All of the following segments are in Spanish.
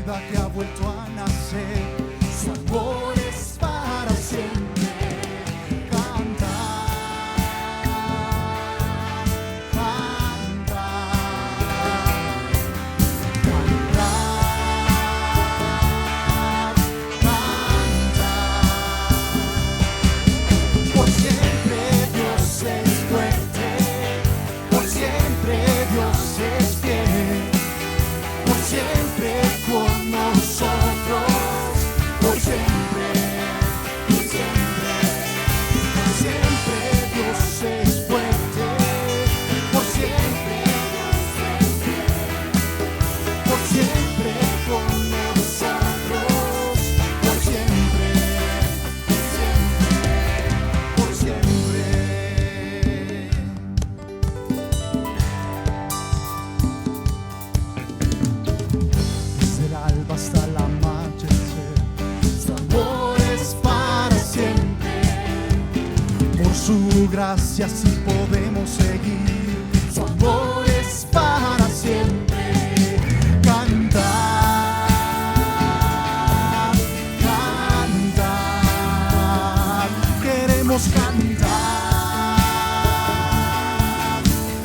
vida que ha vuelto a nacer. Su amor es para siempre. Gracias si podemos seguir. Su amor es para siempre. Cantar, cantar, queremos cantar,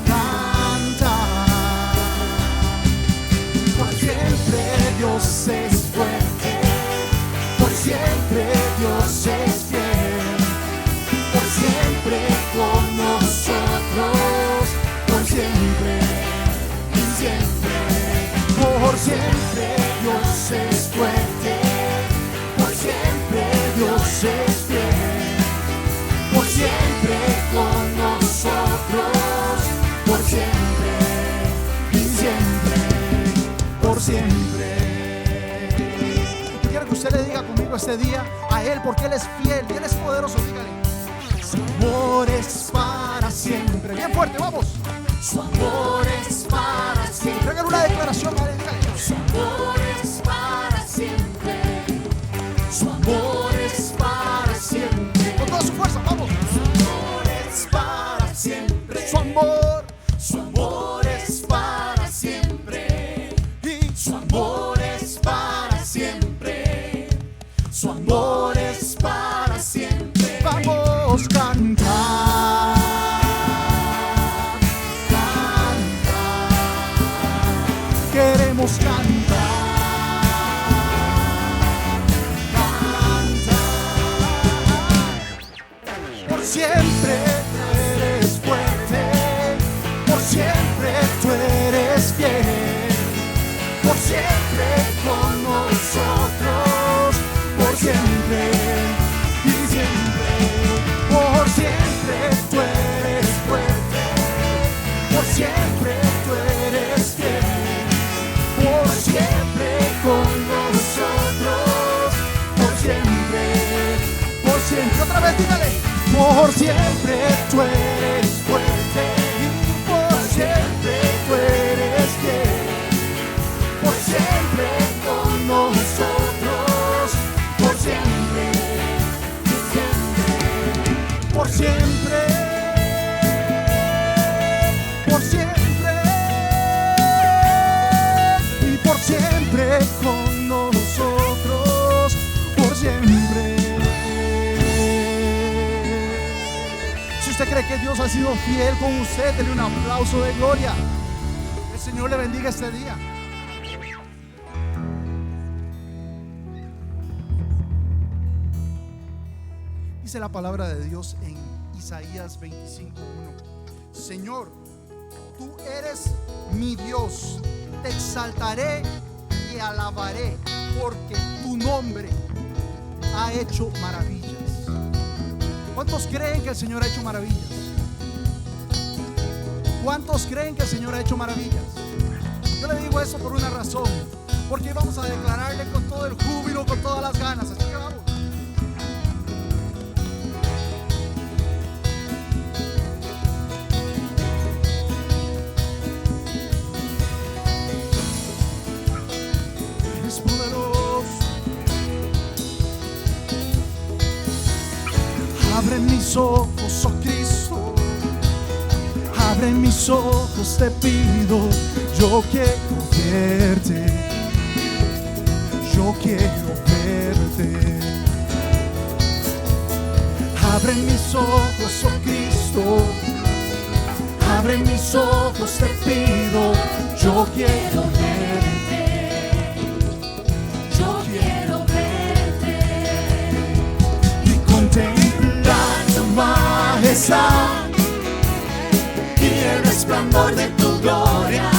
cantar. Por siempre Dios es fuerte, por siempre Dios es fiel, por siempre con nosotros, por siempre y siempre. Por siempre Dios es fuerte, por siempre Dios es fiel, por siempre con nosotros, por siempre y siempre, por siempre. Quiero que usted le diga conmigo este día a Él, porque Él es fiel y Él es poderoso. Dígale: su amor es para siempre. Bien fuerte, vamos. Su amor es para siempre. Hagan una declaración, vale, dígale. Su amor es para siempre. Su amor es para siempre. Con toda su fuerza, vamos. Su amor es para siempre. Su amor es para siempre. Y su amor es para siempre. Su amor es para siempre. Vamos, cantar, cantar, queremos cantar, cantar. Por siempre tú eres fuerte, por siempre tú eres fiel, por siempre con nosotros, por siempre y siempre. Por siempre tú eres fuerte, por siempre tú eres fiel, por siempre con nosotros, por siempre, por siempre. Otra vez dígale: por siempre tú eres fuerte y por siempre tú eres fiel, por siempre con nosotros, por siempre y siempre. Por siempre, por siempre y por siempre con nosotros, por siempre. Si usted cree que Dios ha sido fiel con usted, denle un aplauso de gloria. El Señor le bendiga este día. Dice la palabra de Dios en Isaías 25:1: Señor, tú eres mi Dios, te exaltaré y alabaré, porque tu nombre ha hecho maravillas. ¿Cuántos creen que el Señor ha hecho maravillas? ¿Cuántos creen que el Señor ha hecho maravillas? Yo le digo eso por una razón, porque vamos a declararle con todo el júbilo, con todas las ganas. Así que vamos. Eres poderoso. Abre mis ojos, oh Cristo, abre mis ojos, te pido, yo quiero verte. yo quiero verte. Abre mis ojos, oh Cristo, abre mis ojos, te pido, yo quiero verte, yo quiero verte y contemplar tu majestad y el resplandor de tu gloria.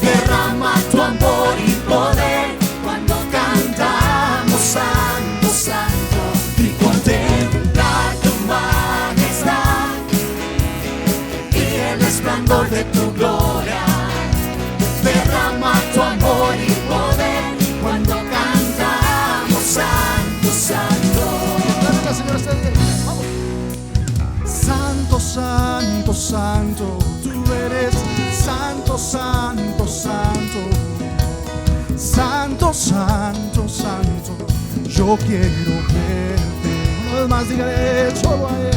Derrama tu amor y poder cuando cantamos santo, santo, y contemplar tu majestad y el resplandor de tu gloria. Derrama tu amor y poder cuando cantamos santo, santo. La señora está bien. Vamos. Santo, santo, santo, tú eres santo, santo, santo, santo, santo, santo, yo quiero verte. Una vez más, dígale solo a él.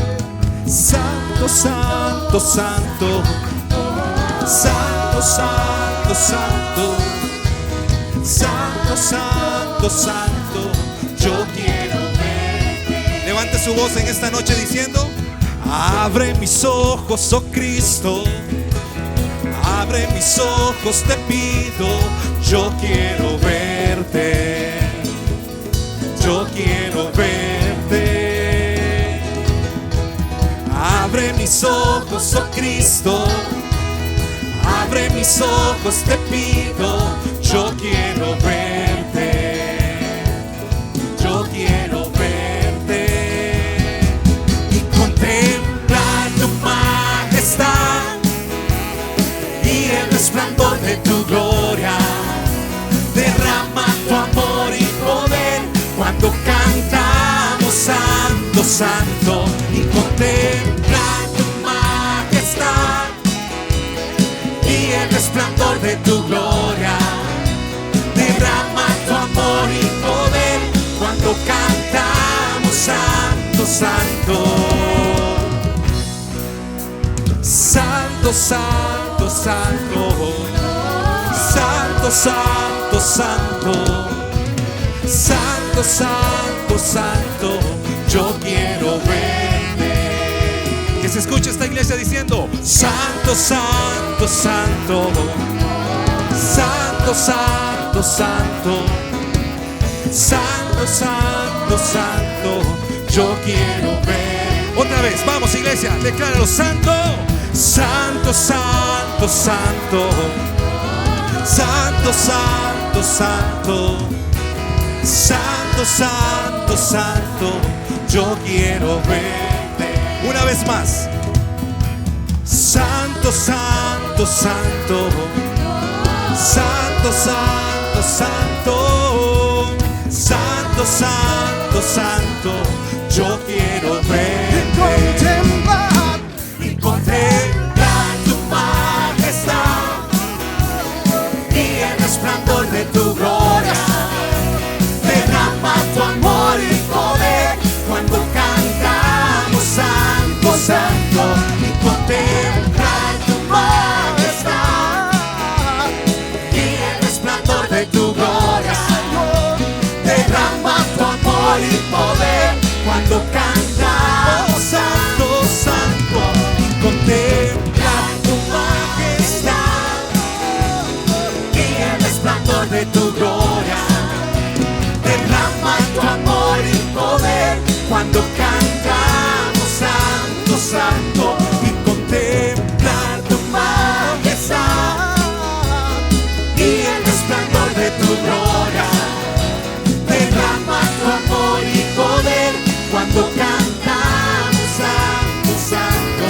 Santo, santo, santo, santo, santo, santo, santo, santo, santo, yo quiero verte. Levante su voz en esta noche diciendo: abre mis ojos, oh Cristo, abre mis ojos, te pido, yo quiero verte, yo quiero verte. Abre mis ojos, oh Cristo, abre mis ojos, te pido, yo quiero verte, yo quiero verte y contemplar tu majestad y el resplandor de tu gloria. Derrama tu amor y poder cuando cantamos santo, santo, y contemplar tu majestad y el resplandor de tu gloria. Derrama tu amor y poder cuando cantamos santo, santo, santo, santo, santo, santo, santo, santo, santo, santo, santo, yo quiero verte. Que se escuche esta iglesia diciendo: santo, santo, santo, santo, santo, santo, santo, santo, santo, yo quiero ver. Otra vez, vamos iglesia, decláralo: santo, santo, santo, santo, santo, santo, santo, santo, santo, santo, yo quiero verte. Una vez más: santo, santo, santo, santo, santo, santo, santo, santo, santo, yo quiero verte y contemplar tu majestad y el resplandor de tu gloria. Derrama tu amor y poder cuando cantamos santo, santo, y contemplar tu majestad y el resplandor de tu gloria. Derrama tu amor y poder cuando cantamos santo, santo, y contemplar tu majestad y el resplandor de tu gloria. Derrama tu amor y poder cuando cantamos santo, santo, y contemplar tu majestad y el resplandor de tu gloria. Derrama tu amor y poder cuando cantamos santo, santo,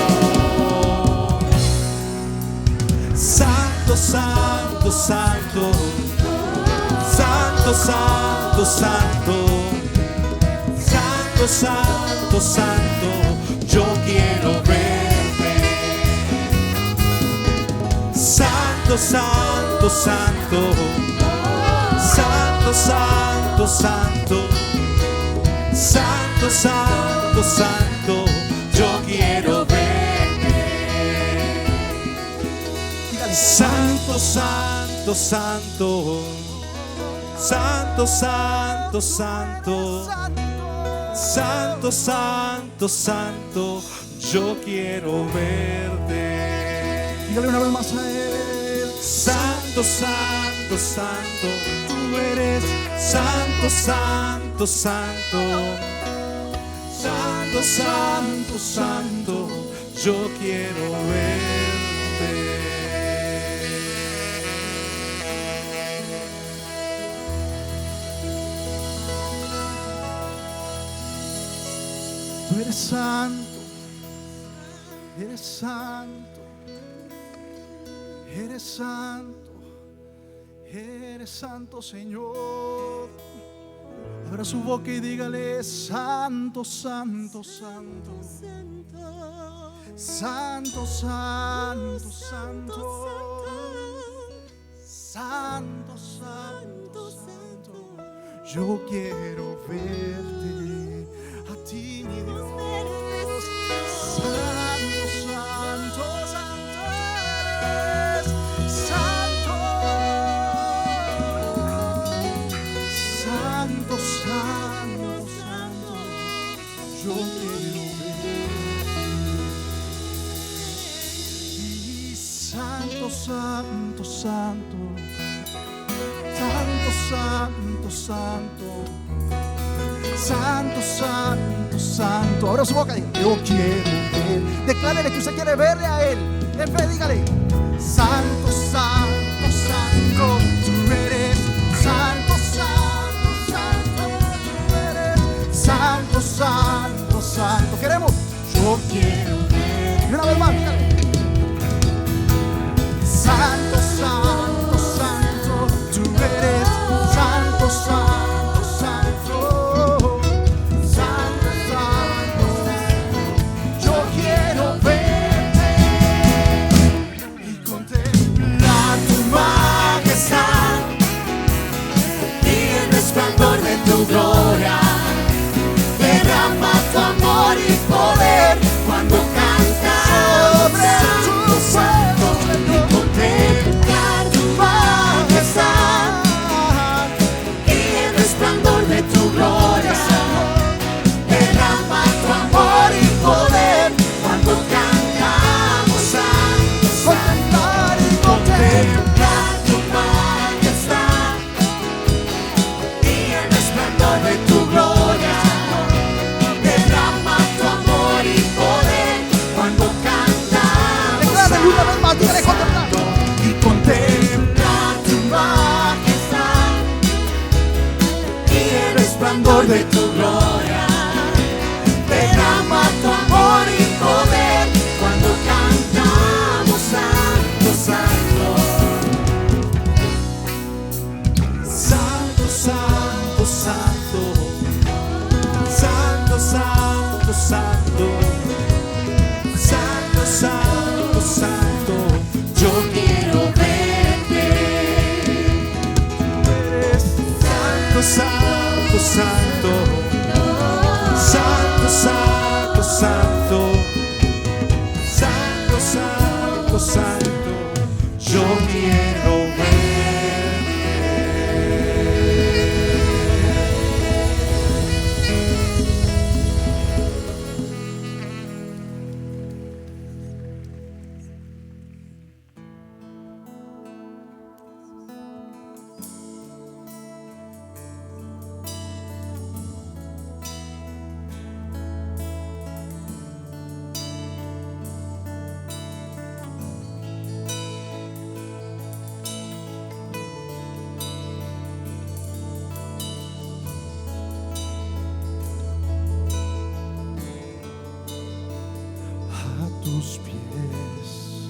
santo, santo, santo, santo, santo, santo, santo, santo, santo, yo quiero verte. Santo, santo, santo, santo, santo, santo, santo, santo, santo, yo quiero verte. Santo, santo, santo, Santo, santo, santo. Santo, santo, santo, yo quiero verte. Dígale una vez más a Él. Santo, santo, santo, Tú eres santo, santo, santo. Santo, santo, santo, yo quiero verte. Tú eres santo, eres santo, eres santo, eres santo, Señor. Abra su boca y dígale: santo, santo, santo, santo, santo, santo, santo, santo, santo. Yo quiero verte a ti, mi Dios. Santo, santo, santo eres. Santo, santo, santo, santo. Yo quiero verte. Y santo, santo, santo. Santo, santo, santo. Santo, santo, santo. Abra su boca y diga: yo quiero ver. Declárele que usted quiere verle a Él. En fe, dígale: santo, santo, santo. Tú eres santo, santo, santo. Tú eres santo, santo, santo. Queremos: yo quiero ver. Y una vez más, dígale: santo, santo, santo. Tú eres santo, santo. Tu gloria, derrama tu amor y poder cuando cantas sobre tu santo y contemplar tu majestad y el resplandor de tu gloria, derrama tu amor y poder cuando cantamos santo, santo y contemplar tu majestad de tu gloria, derrama tu amor y poder cuando cantamos. Declárale una vez más, dígale: contemplar y contemplar tu majestad y el resplandor de tu gloria, derrama tu amor y poder cuando cantamos santo, santo. Santo, santo, santo. Santo, santo, santo. Santo, santo, santo. Yo quiero verte. Santo, santo, santo. Santo, santo, santo. Santo, santo, santo. Yo quiero verte. tus pies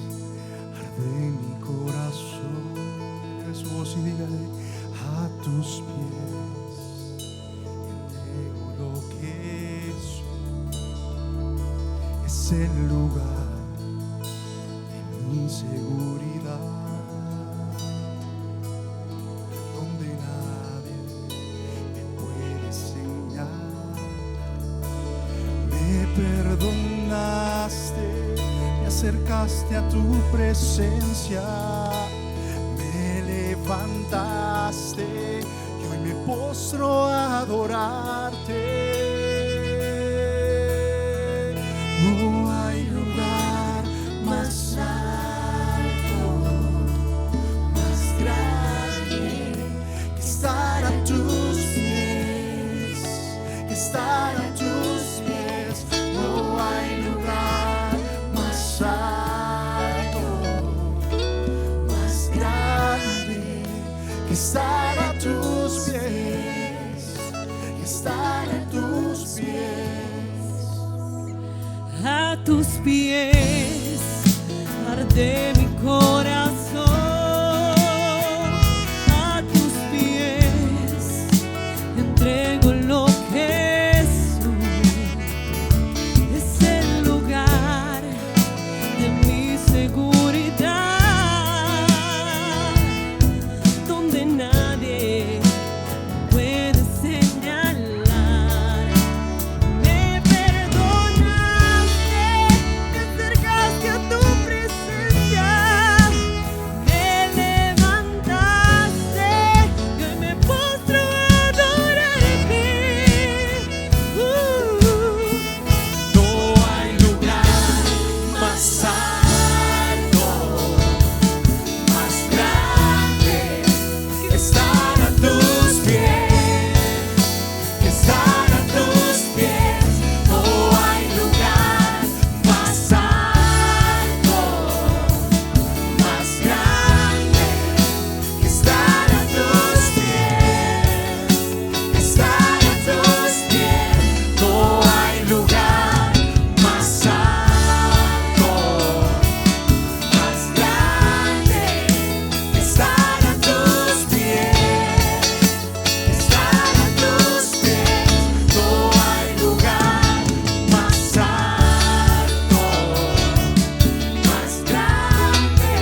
arde mi corazón. Que su voz y dígale: a tus pies entrego lo que soy. Es el lugar de mi seguridad, donde nadie me puede enseñar. Me perdonaste, me acercaste a tu presencia, me levantaste y postro a adorarte. No hay lugar más alto, más grande que estar a tus pies, que estar a tus pies. No hay lugar más alto, más grande que estar a tus pies, que estar a tus pies. A tus pies arde mi corazón, a tus pies entrego lo que soy. Es el lugar de mi seguridad, donde nadie puede señalar. Me perdonaste, te acercaste a tu presencia, me levantaste y hoy me postro a adorarte. No hay lugar más alto, más grande que estar a tus pies, que estar a tus pies. No hay lugar más alto, más grande que estar a tus pies, que estar a tus pies. No hay lugar más alto, más grande que estar a tus pies, que estar a tus pies. No hay lugar más alto, más grande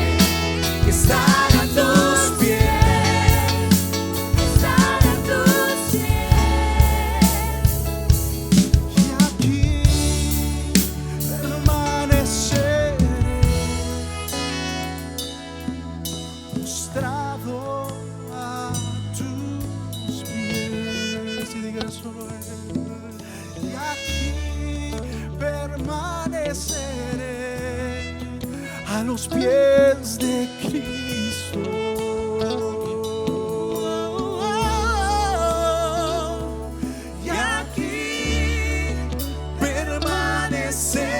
que estar a tus pies, estar a tus pies. Y aquí permaneceré postrado a tus pies. Y diga solo él. Y aquí permaneceré a los pies de Cristo. Y aquí permaneceré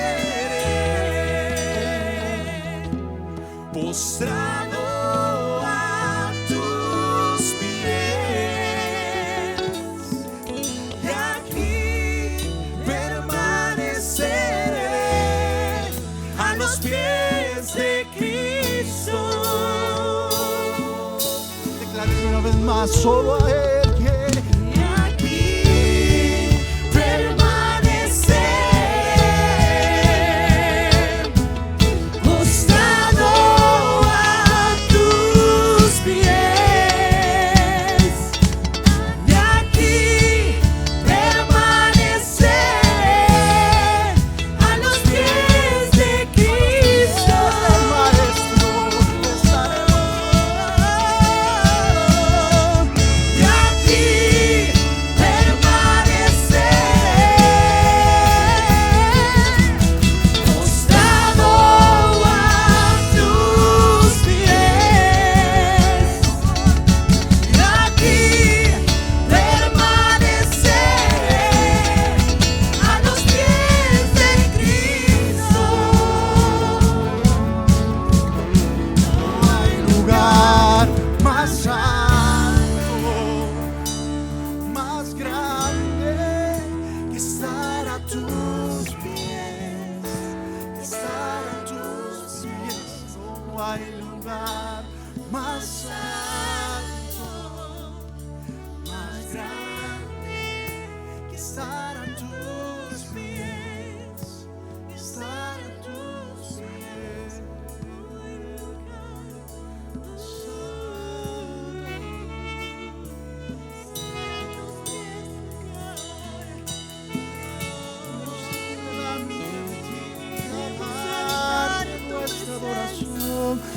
postrado a tus pies. Y aquí permaneceré a los pies de Cristo. Declare una vez más, solo a Él quiere. Y aquí Permaneceré postrado a tus pies. Y aquí permaneceré a los pies de Cristo. Maestro,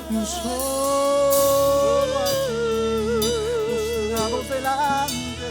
y aquí solo a ti, postrados delante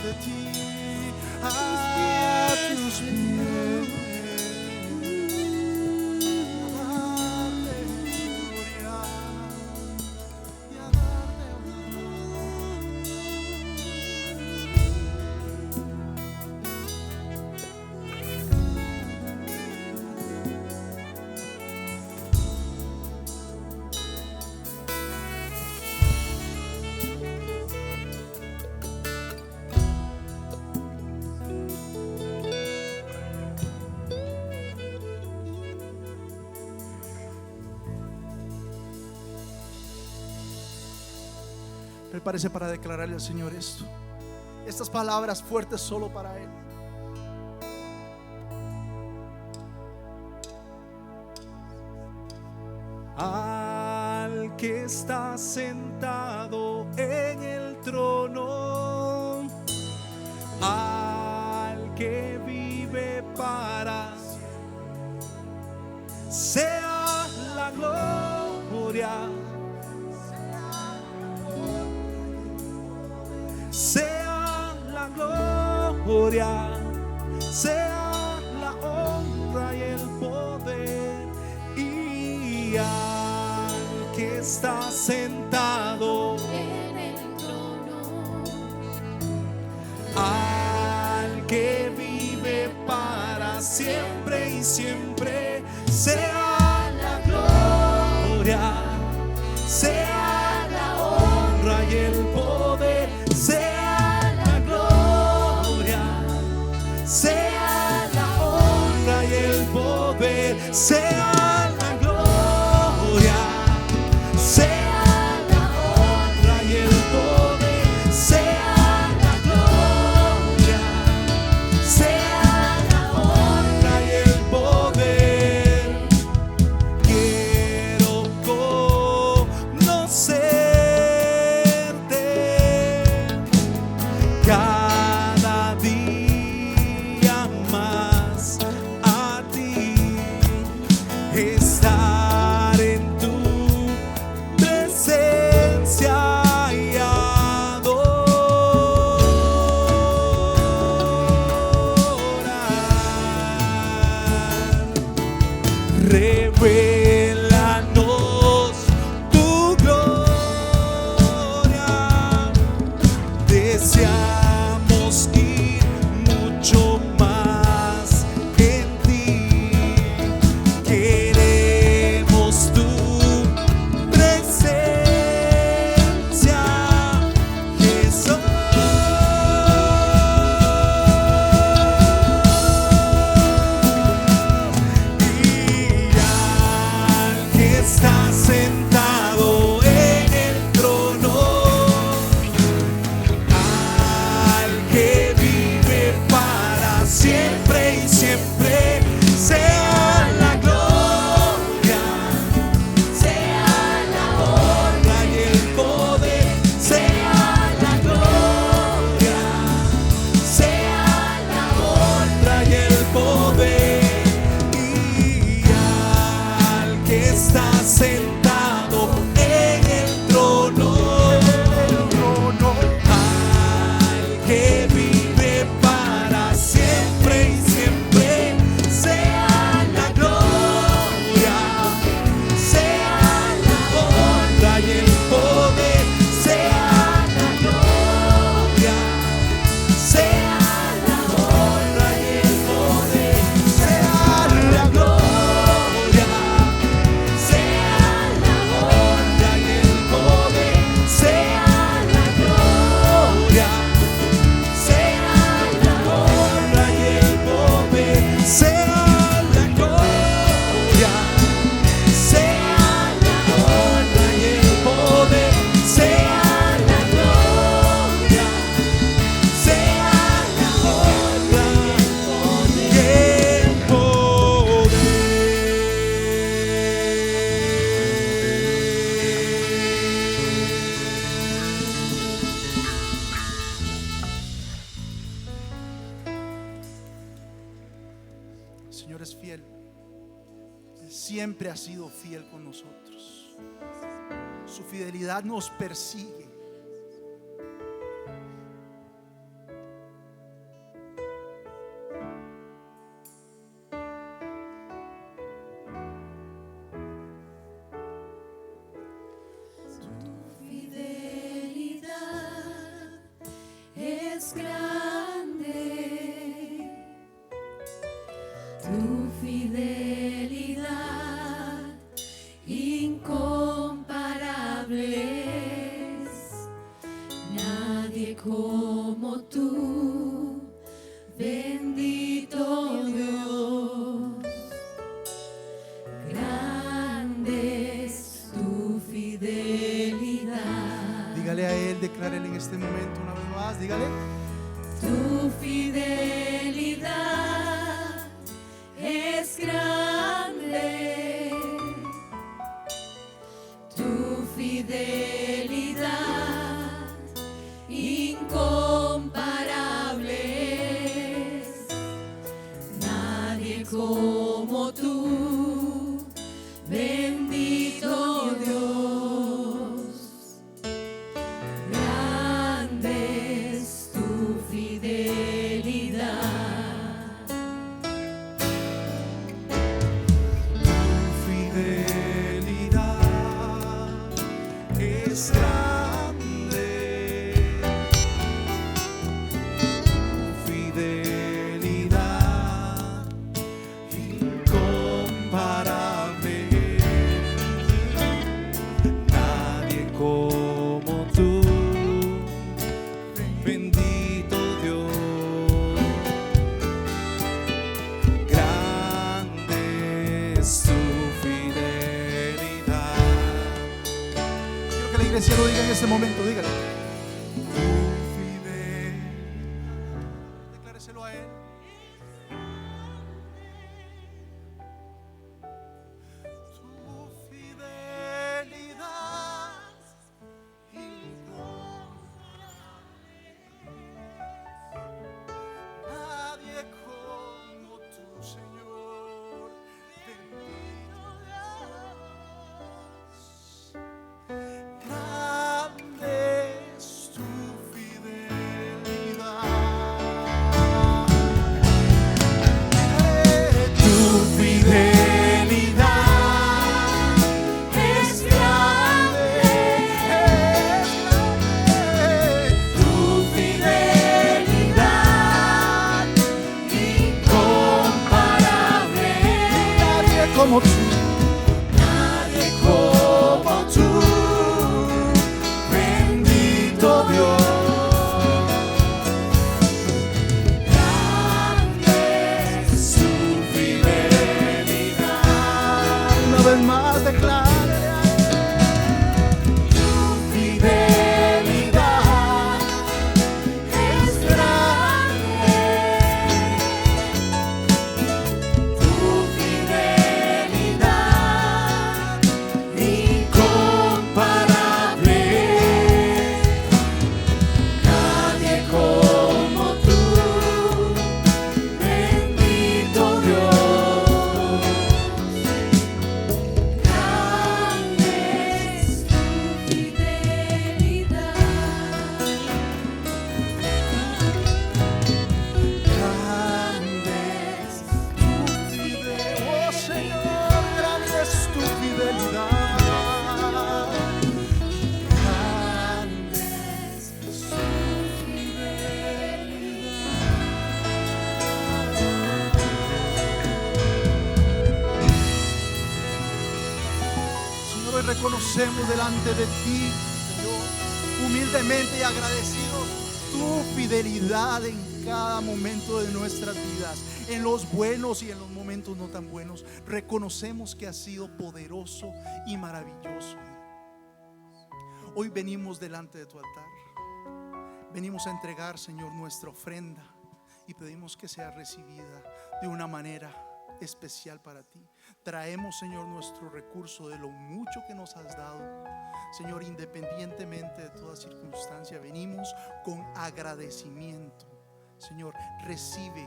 parece para declararle al Señor esto? Estas palabras fuertes solo para Él. Al que está sentado en el trono, al que vive para siempre, sea la gloria, sea la gloria, sea la honra y el poder, y al que está sentado en el trono, al que vive para siempre y siempre, sea la gloria, sea la honra y el poder, sea la gloria, sea la honra y el poder, sea la gloria, sea la honra y el poder, sea la gloria, sea la honra y el poder. Quiero conocerte cada día más, a ti, estar en tu presencia y adorar. Revélanos tu gloria, deseamos ir mucho más en ti, queremos tu presencia, Jesús. Y al que está sentado en el trono, al que vive para siempre y siempre, sea la gloria, sea la honra y el poder, sea la gloria, sea la honra y el poder, y al que está sentado en el trono, al que vive para siempre y siempre, sea la gloria, sea la honra y el poder, sea la gloria, sea la honra y el poder, sea la gloria, sea la honra y el poder, sea la gloria, sea la honra y el poder, sea la gloria, sea la honra y el poder, sea la gloria, sea la honra y el El Señor es fiel. Él siempre ha sido fiel con nosotros. Su fidelidad nos persigue. fidelidad es grande, tu fidelidad incomparable es, nadie como tú, bendito Dios, grande es tu fidelidad. Dígale a Él, declare Declárele en este momento una vez más. Dígale. Tu fidelidad es grande. Tu fidelidad incomparable. Nadie como tú, bendito Dios. Grande es tu fidelidad. Tu fidelidad es grande. Tu fidelidad incomparable. Nadie como tú, bendito Dios. Grande es tu fidelidad. Quiero que la iglesia lo diga en este momento. Dígale. Tu fidelidad. Decláreselo a él. Tu fidelidad incomparable. Nadie como tú, Señor. Bendito Dios. Grande es tu fidelidad. Tu fidelidad Es grande. tu fidelidad incomparable. Nadie como tú. Nadie como tú, bendito Dios. Grande es tu fidelidad. Una vez más declárele a él. Tu fidelidad es grande. Tu fidelidad incomparable. Nadie como tú, bendito Dios. Grande Es tu fidelidad. grande es tu fidelidad. Oh Señor, grande es tu fidelidad. Grande es tu Señor, hoy reconocemos delante de ti, Señor, humildemente y agradecidos, tu fidelidad en cada momento de nuestras vidas, en los buenos y en los momentos no tan buenos. Reconocemos que has sido poderoso y maravilloso. Hoy venimos delante de tu altar. Venimos a entregar, Señor, nuestra ofrenda y pedimos que sea recibida de una manera especial para ti. Traemos, Señor, nuestro recurso de lo mucho que nos has dado. Señor, independientemente de toda circunstancia, venimos con agradecimiento. Señor, recibe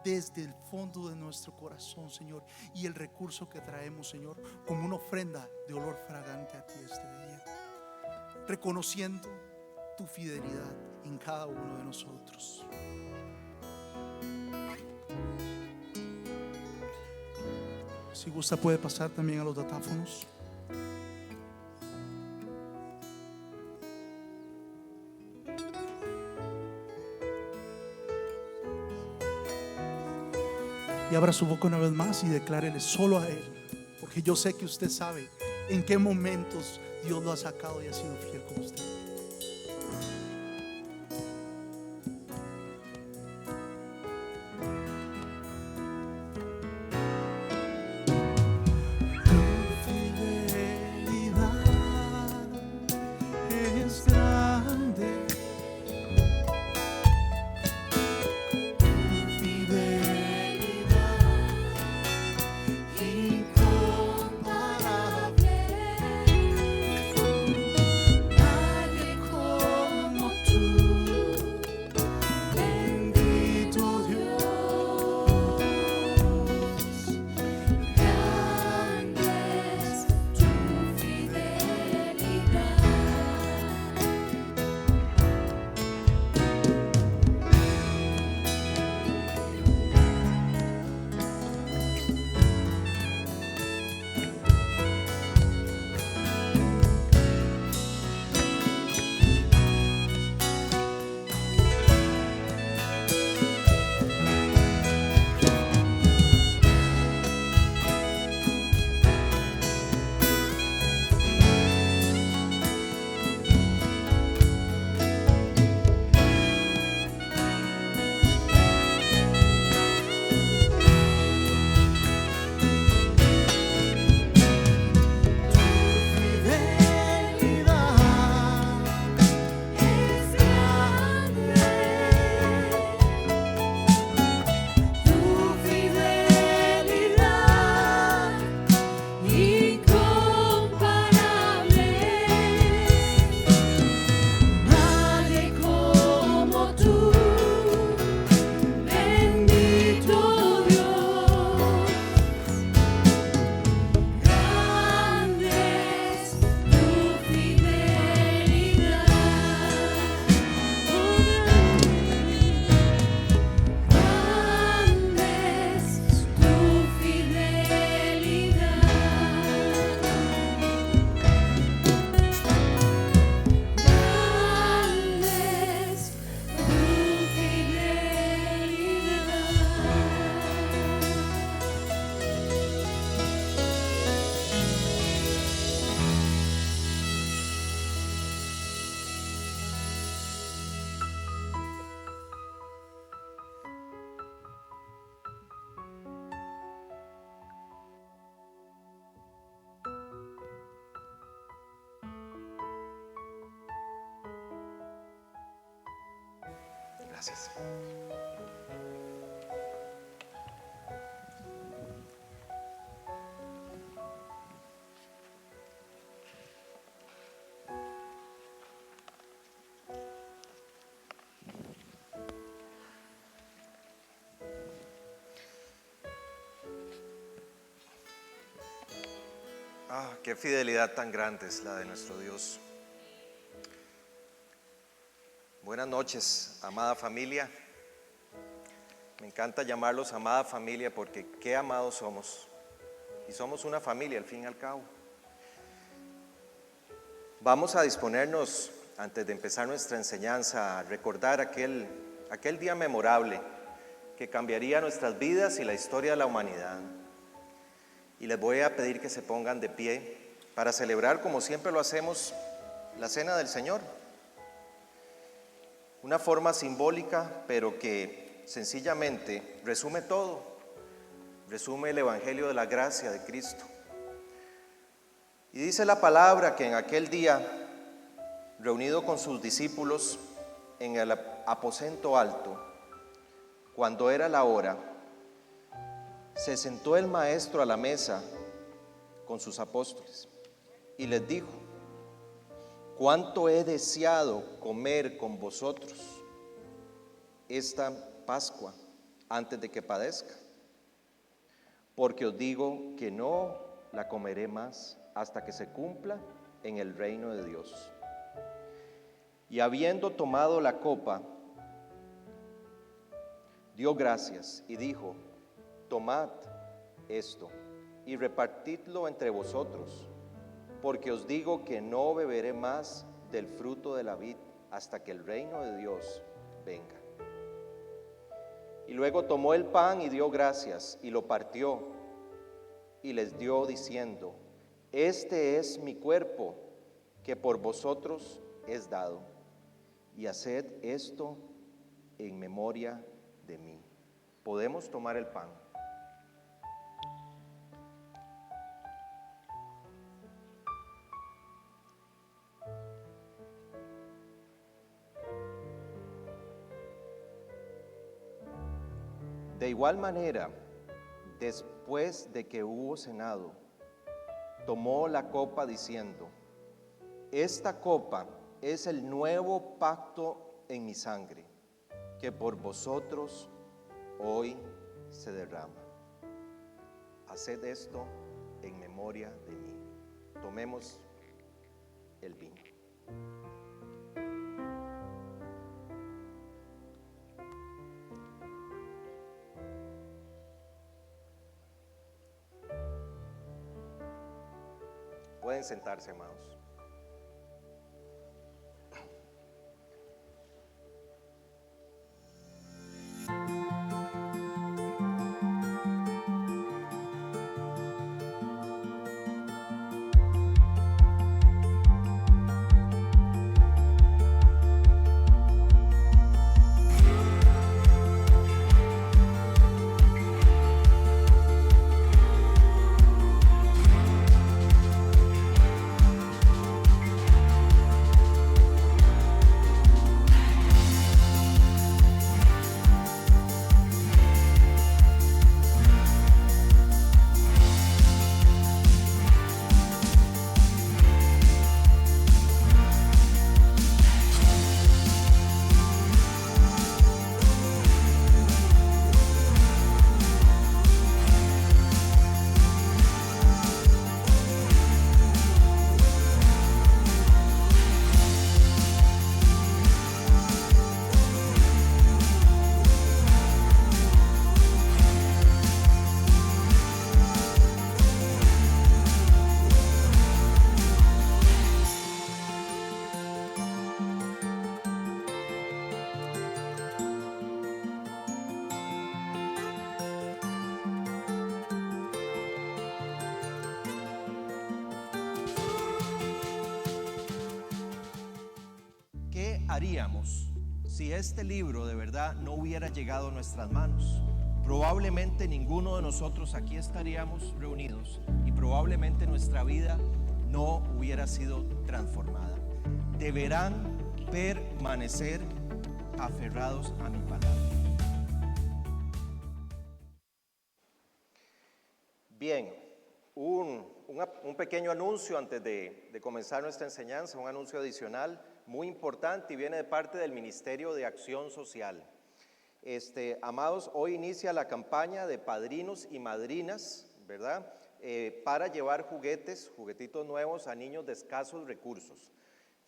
desde el fondo de nuestro corazón, Señor, y el recurso que traemos, Señor, como una ofrenda de olor fragante a ti este día, reconociendo tu fidelidad en cada uno de nosotros. Si gusta puede pasar también a los datáfonos. Y abra su boca una vez más y declárele solo a Él, porque yo sé que usted sabe en qué momentos Dios lo ha sacado y ha sido fiel con usted. Tu fidelidad es grande. Gracias. Qué fidelidad tan grande es la de nuestro Dios. Buenas noches, amada familia. Me encanta llamarlos amada familia porque qué amados somos. Y somos una familia al fin y al cabo. Vamos a disponernos, antes de empezar nuestra enseñanza, a recordar aquel día memorable que cambiaría nuestras vidas y la historia de la humanidad. Y les voy a pedir que se pongan de pie para celebrar, como siempre lo hacemos, la Cena del Señor. Una forma simbólica, pero que sencillamente resume todo. Resume el Evangelio de la gracia de Cristo. Y dice la palabra que en aquel día, reunido con sus discípulos en el aposento alto, cuando era la hora, se sentó el maestro a la mesa con sus apóstoles y les dijo: cuánto he deseado comer con vosotros esta Pascua antes de que padezca, porque os digo que no la comeré más hasta que se cumpla en el reino de Dios. Y habiendo tomado la copa, dio gracias y dijo: tomad esto y repartidlo entre vosotros, porque os digo que no beberé más del fruto de la vid hasta que el reino de Dios venga. Y luego tomó el pan y dio gracias y lo partió y les dio diciendo: este es mi cuerpo que por vosotros es dado, y haced esto en memoria de mí. Podemos tomar el pan. De igual manera, después de que hubo cenado, tomó la copa diciendo: esta copa es el nuevo pacto en mi sangre, que por vosotros hoy se derrama. Haced esto en memoria de mí. Tomemos el vino. Pueden sentarse, amados. Haríamos si este libro de verdad no hubiera llegado a nuestras manos? Probablemente ninguno de nosotros aquí estaríamos reunidos y probablemente nuestra vida no hubiera sido transformada. Deberán permanecer aferrados a mi palabra. Bien, un pequeño anuncio antes de comenzar nuestra enseñanza, un anuncio adicional muy importante y viene de parte del Ministerio de Acción Social. Amados, hoy inicia la campaña de padrinos y madrinas, ¿verdad? Para llevar juguetitos nuevos a niños de escasos recursos.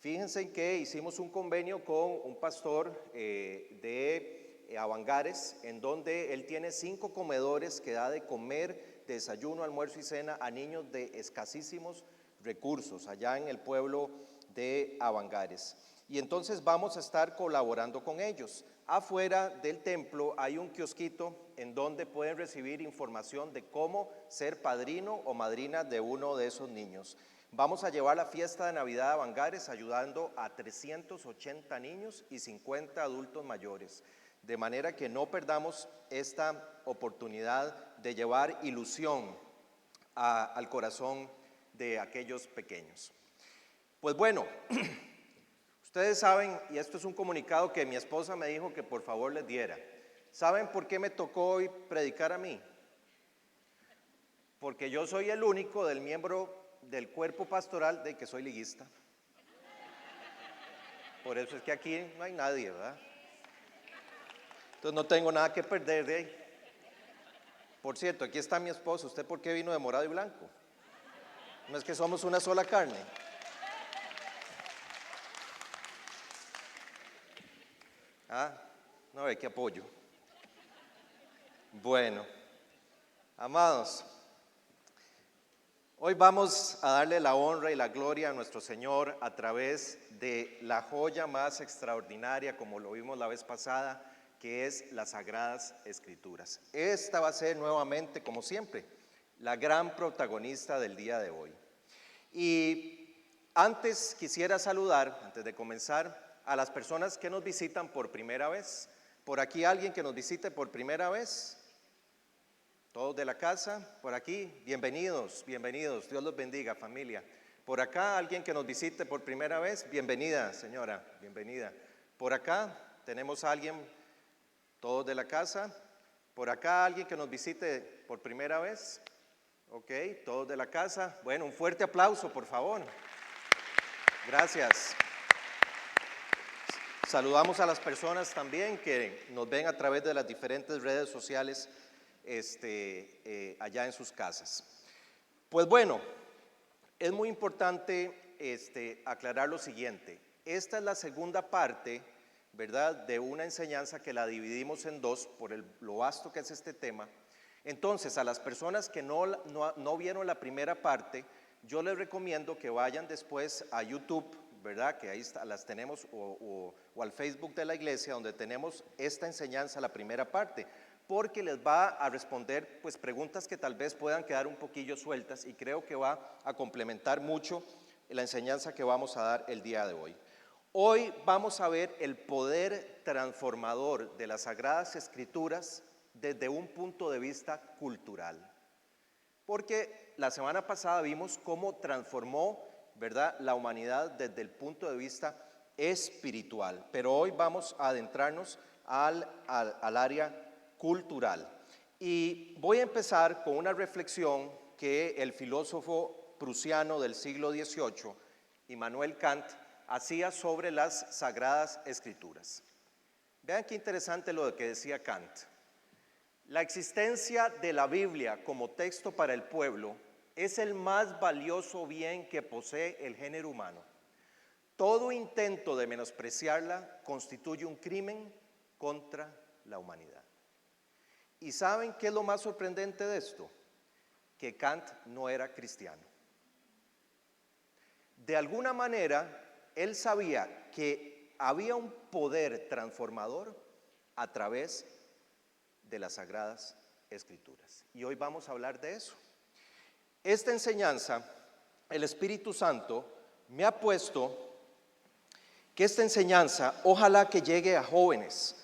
Fíjense que hicimos un convenio con un pastor de Avangares, en donde él tiene 5 comedores que da de comer, desayuno, almuerzo y cena a niños de escasísimos recursos, allá en el pueblo de Avangares. Y entonces vamos a estar colaborando con ellos. Afuera del templo hay un kiosquito en donde pueden recibir información de cómo ser padrino o madrina de uno de esos niños. Vamos a llevar la fiesta de Navidad a Avangares ayudando a 380 niños y 50 adultos mayores. De manera que no perdamos esta oportunidad de llevar ilusión al corazón de aquellos pequeños. Pues bueno, ustedes saben, y esto es un comunicado que mi esposa me dijo que por favor les diera. ¿Saben por qué me tocó hoy predicar a mí? Porque yo soy el único del miembro del cuerpo pastoral de que soy liguista. Por eso es que aquí no hay nadie, ¿verdad? Entonces no tengo nada que perder de ahí. Por cierto, aquí está mi esposo. ¿Usted por qué vino de morado y blanco? No es que somos una sola carne. No ve qué apoyo. Bueno, amados, hoy vamos a darle la honra y la gloria a nuestro Señor a través de la joya más extraordinaria, como lo vimos la vez pasada, que es las Sagradas Escrituras. Esta va a ser nuevamente, como siempre, la gran protagonista del día de hoy. Y antes quisiera saludar, antes de comenzar, a las personas que nos visitan por primera vez. Por aquí alguien que nos visite por primera vez. Todos de la casa, por aquí, bienvenidos, bienvenidos, Dios los bendiga, familia. Por acá alguien que nos visite por primera vez, bienvenida señora, bienvenida. Por acá tenemos a alguien, todos de la casa. Por acá alguien que nos visite por primera vez, ok, todos de la casa. Bueno, un fuerte aplauso por favor, gracias. Saludamos a las personas también que nos ven a través de las diferentes redes sociales allá en sus casas. Pues bueno, es muy importante aclarar lo siguiente. Esta es la segunda parte, ¿verdad?, de una enseñanza que la dividimos en dos por lo vasto que es este tema. Entonces, a las personas que no vieron la primera parte, yo les recomiendo que vayan después a YouTube, ¿verdad?, que ahí las tenemos, o al Facebook de la iglesia, donde tenemos esta enseñanza, la primera parte, porque les va a responder pues preguntas que tal vez puedan quedar un poquillo sueltas y creo que va a complementar mucho la enseñanza que vamos a dar el día de hoy. Hoy vamos a ver el poder transformador de las Sagradas Escrituras desde un punto de vista cultural, porque la semana pasada vimos cómo transformó, ¿verdad?, la humanidad desde el punto de vista espiritual, pero hoy vamos a adentrarnos al área cultural. Y voy a empezar con una reflexión que el filósofo prusiano del siglo XVIII, Immanuel Kant, hacía sobre las Sagradas Escrituras. Vean qué interesante lo que decía Kant. La existencia de la Biblia como texto para el pueblo es el más valioso bien que posee el género humano. Todo intento de menospreciarla constituye un crimen contra la humanidad. ¿Y saben qué es lo más sorprendente de esto? Que Kant no era cristiano. De alguna manera, él sabía que había un poder transformador a través de las Sagradas Escrituras. Y hoy vamos a hablar de eso. Esta enseñanza, el Espíritu Santo me ha puesto que esta enseñanza ojalá que llegue a jóvenes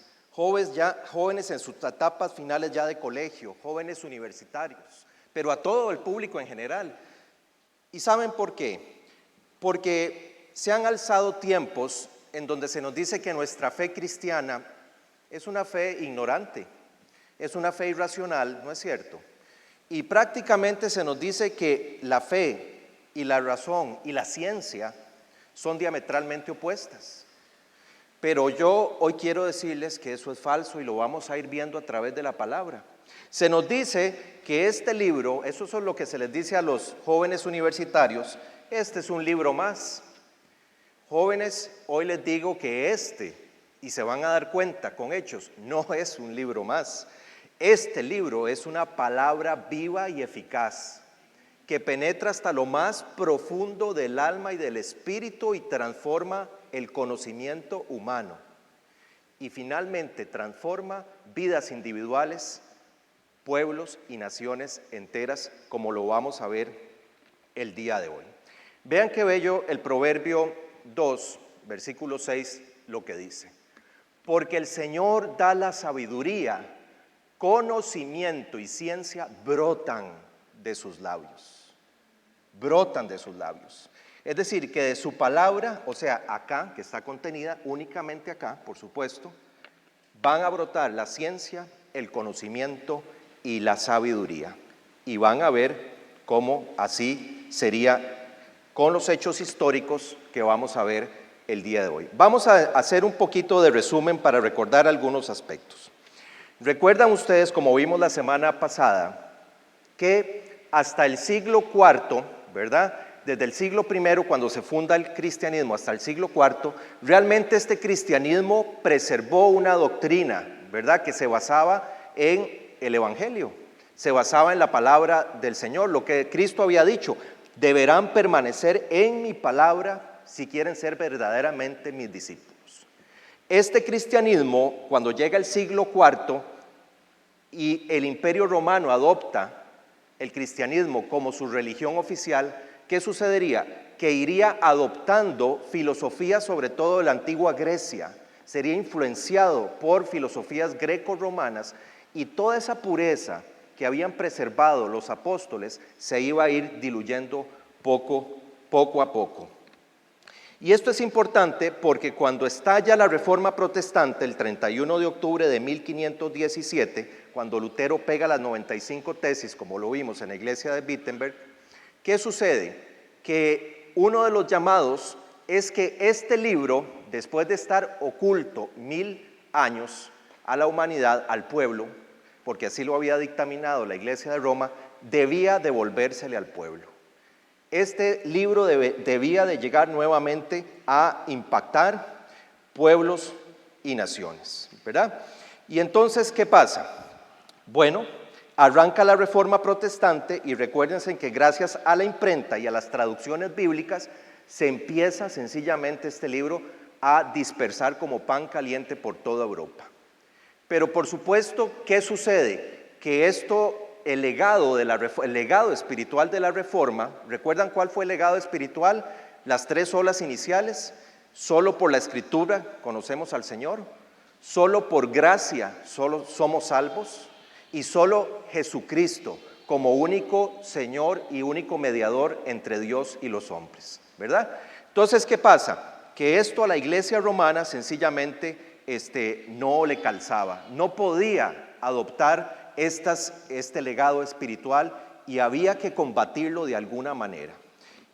en sus etapas finales ya de colegio, jóvenes universitarios, pero a todo el público en general. ¿Y saben por qué? Porque se han alzado tiempos en donde se nos dice que nuestra fe cristiana es una fe ignorante, es una fe irracional, ¿no es cierto? Y prácticamente se nos dice que la fe y la razón y la ciencia son diametralmente opuestas. Pero yo hoy quiero decirles que eso es falso y lo vamos a ir viendo a través de la palabra. Se nos dice que este libro, eso es lo que se les dice a los jóvenes universitarios, este es un libro más. Jóvenes, hoy les digo que y se van a dar cuenta con hechos, no es un libro más. Este libro es una palabra viva y eficaz que penetra hasta lo más profundo del alma y del espíritu y transforma el conocimiento humano. Y finalmente transforma vidas individuales, pueblos y naciones enteras, como lo vamos a ver el día de hoy. Vean qué bello el Proverbio 2, versículo 6, lo que dice. Porque el Señor da la sabiduría, conocimiento y ciencia brotan de sus labios. Brotan de sus labios. Es decir, que de su palabra, o sea, acá, que está contenida únicamente acá, por supuesto, van a brotar la ciencia, el conocimiento y la sabiduría. Y van a ver cómo así sería con los hechos históricos que vamos a ver el día de hoy. Vamos a hacer un poquito de resumen para recordar algunos aspectos. Recuerdan ustedes, como vimos la semana pasada, que hasta el siglo IV, ¿verdad? Desde el siglo I, cuando se funda el cristianismo, hasta el siglo IV, realmente este cristianismo preservó una doctrina, ¿verdad? Que se basaba en el Evangelio, se basaba en la palabra del Señor, lo que Cristo había dicho: deberán permanecer en mi palabra si quieren ser verdaderamente mis discípulos. Este cristianismo, cuando llega el siglo IV y el Imperio Romano adopta el cristianismo como su religión oficial, ¿qué sucedería? Que iría adoptando filosofías, sobre todo de la antigua Grecia, sería influenciado por filosofías greco-romanas, y toda esa pureza que habían preservado los apóstoles se iba a ir diluyendo poco a poco. Y esto es importante porque cuando estalla la Reforma Protestante el 31 de octubre de 1517, cuando Lutero pega las 95 tesis, como lo vimos en la iglesia de Wittenberg, ¿qué sucede? Que uno de los llamados es que este libro, después de estar oculto 1000 años a la humanidad, al pueblo, porque así lo había dictaminado la iglesia de Roma, debía devolvérsele al pueblo. Este libro debía de llegar nuevamente a impactar pueblos y naciones, ¿verdad? Y entonces, ¿qué pasa? Bueno, arranca la Reforma Protestante y recuérdense que gracias a la imprenta y a las traducciones bíblicas se empieza sencillamente este libro a dispersar como pan caliente por toda Europa. Pero por supuesto, ¿qué sucede? Que el legado espiritual de la Reforma, ¿recuerdan cuál fue el legado espiritual? Las 3 olas iniciales: solo por la Escritura conocemos al Señor, solo por gracia solo somos salvos, y solo Jesucristo como único Señor y único mediador entre Dios y los hombres, ¿verdad? Entonces, ¿qué pasa? Que esto a la iglesia romana sencillamente no le calzaba, no podía adoptar este legado espiritual y había que combatirlo de alguna manera.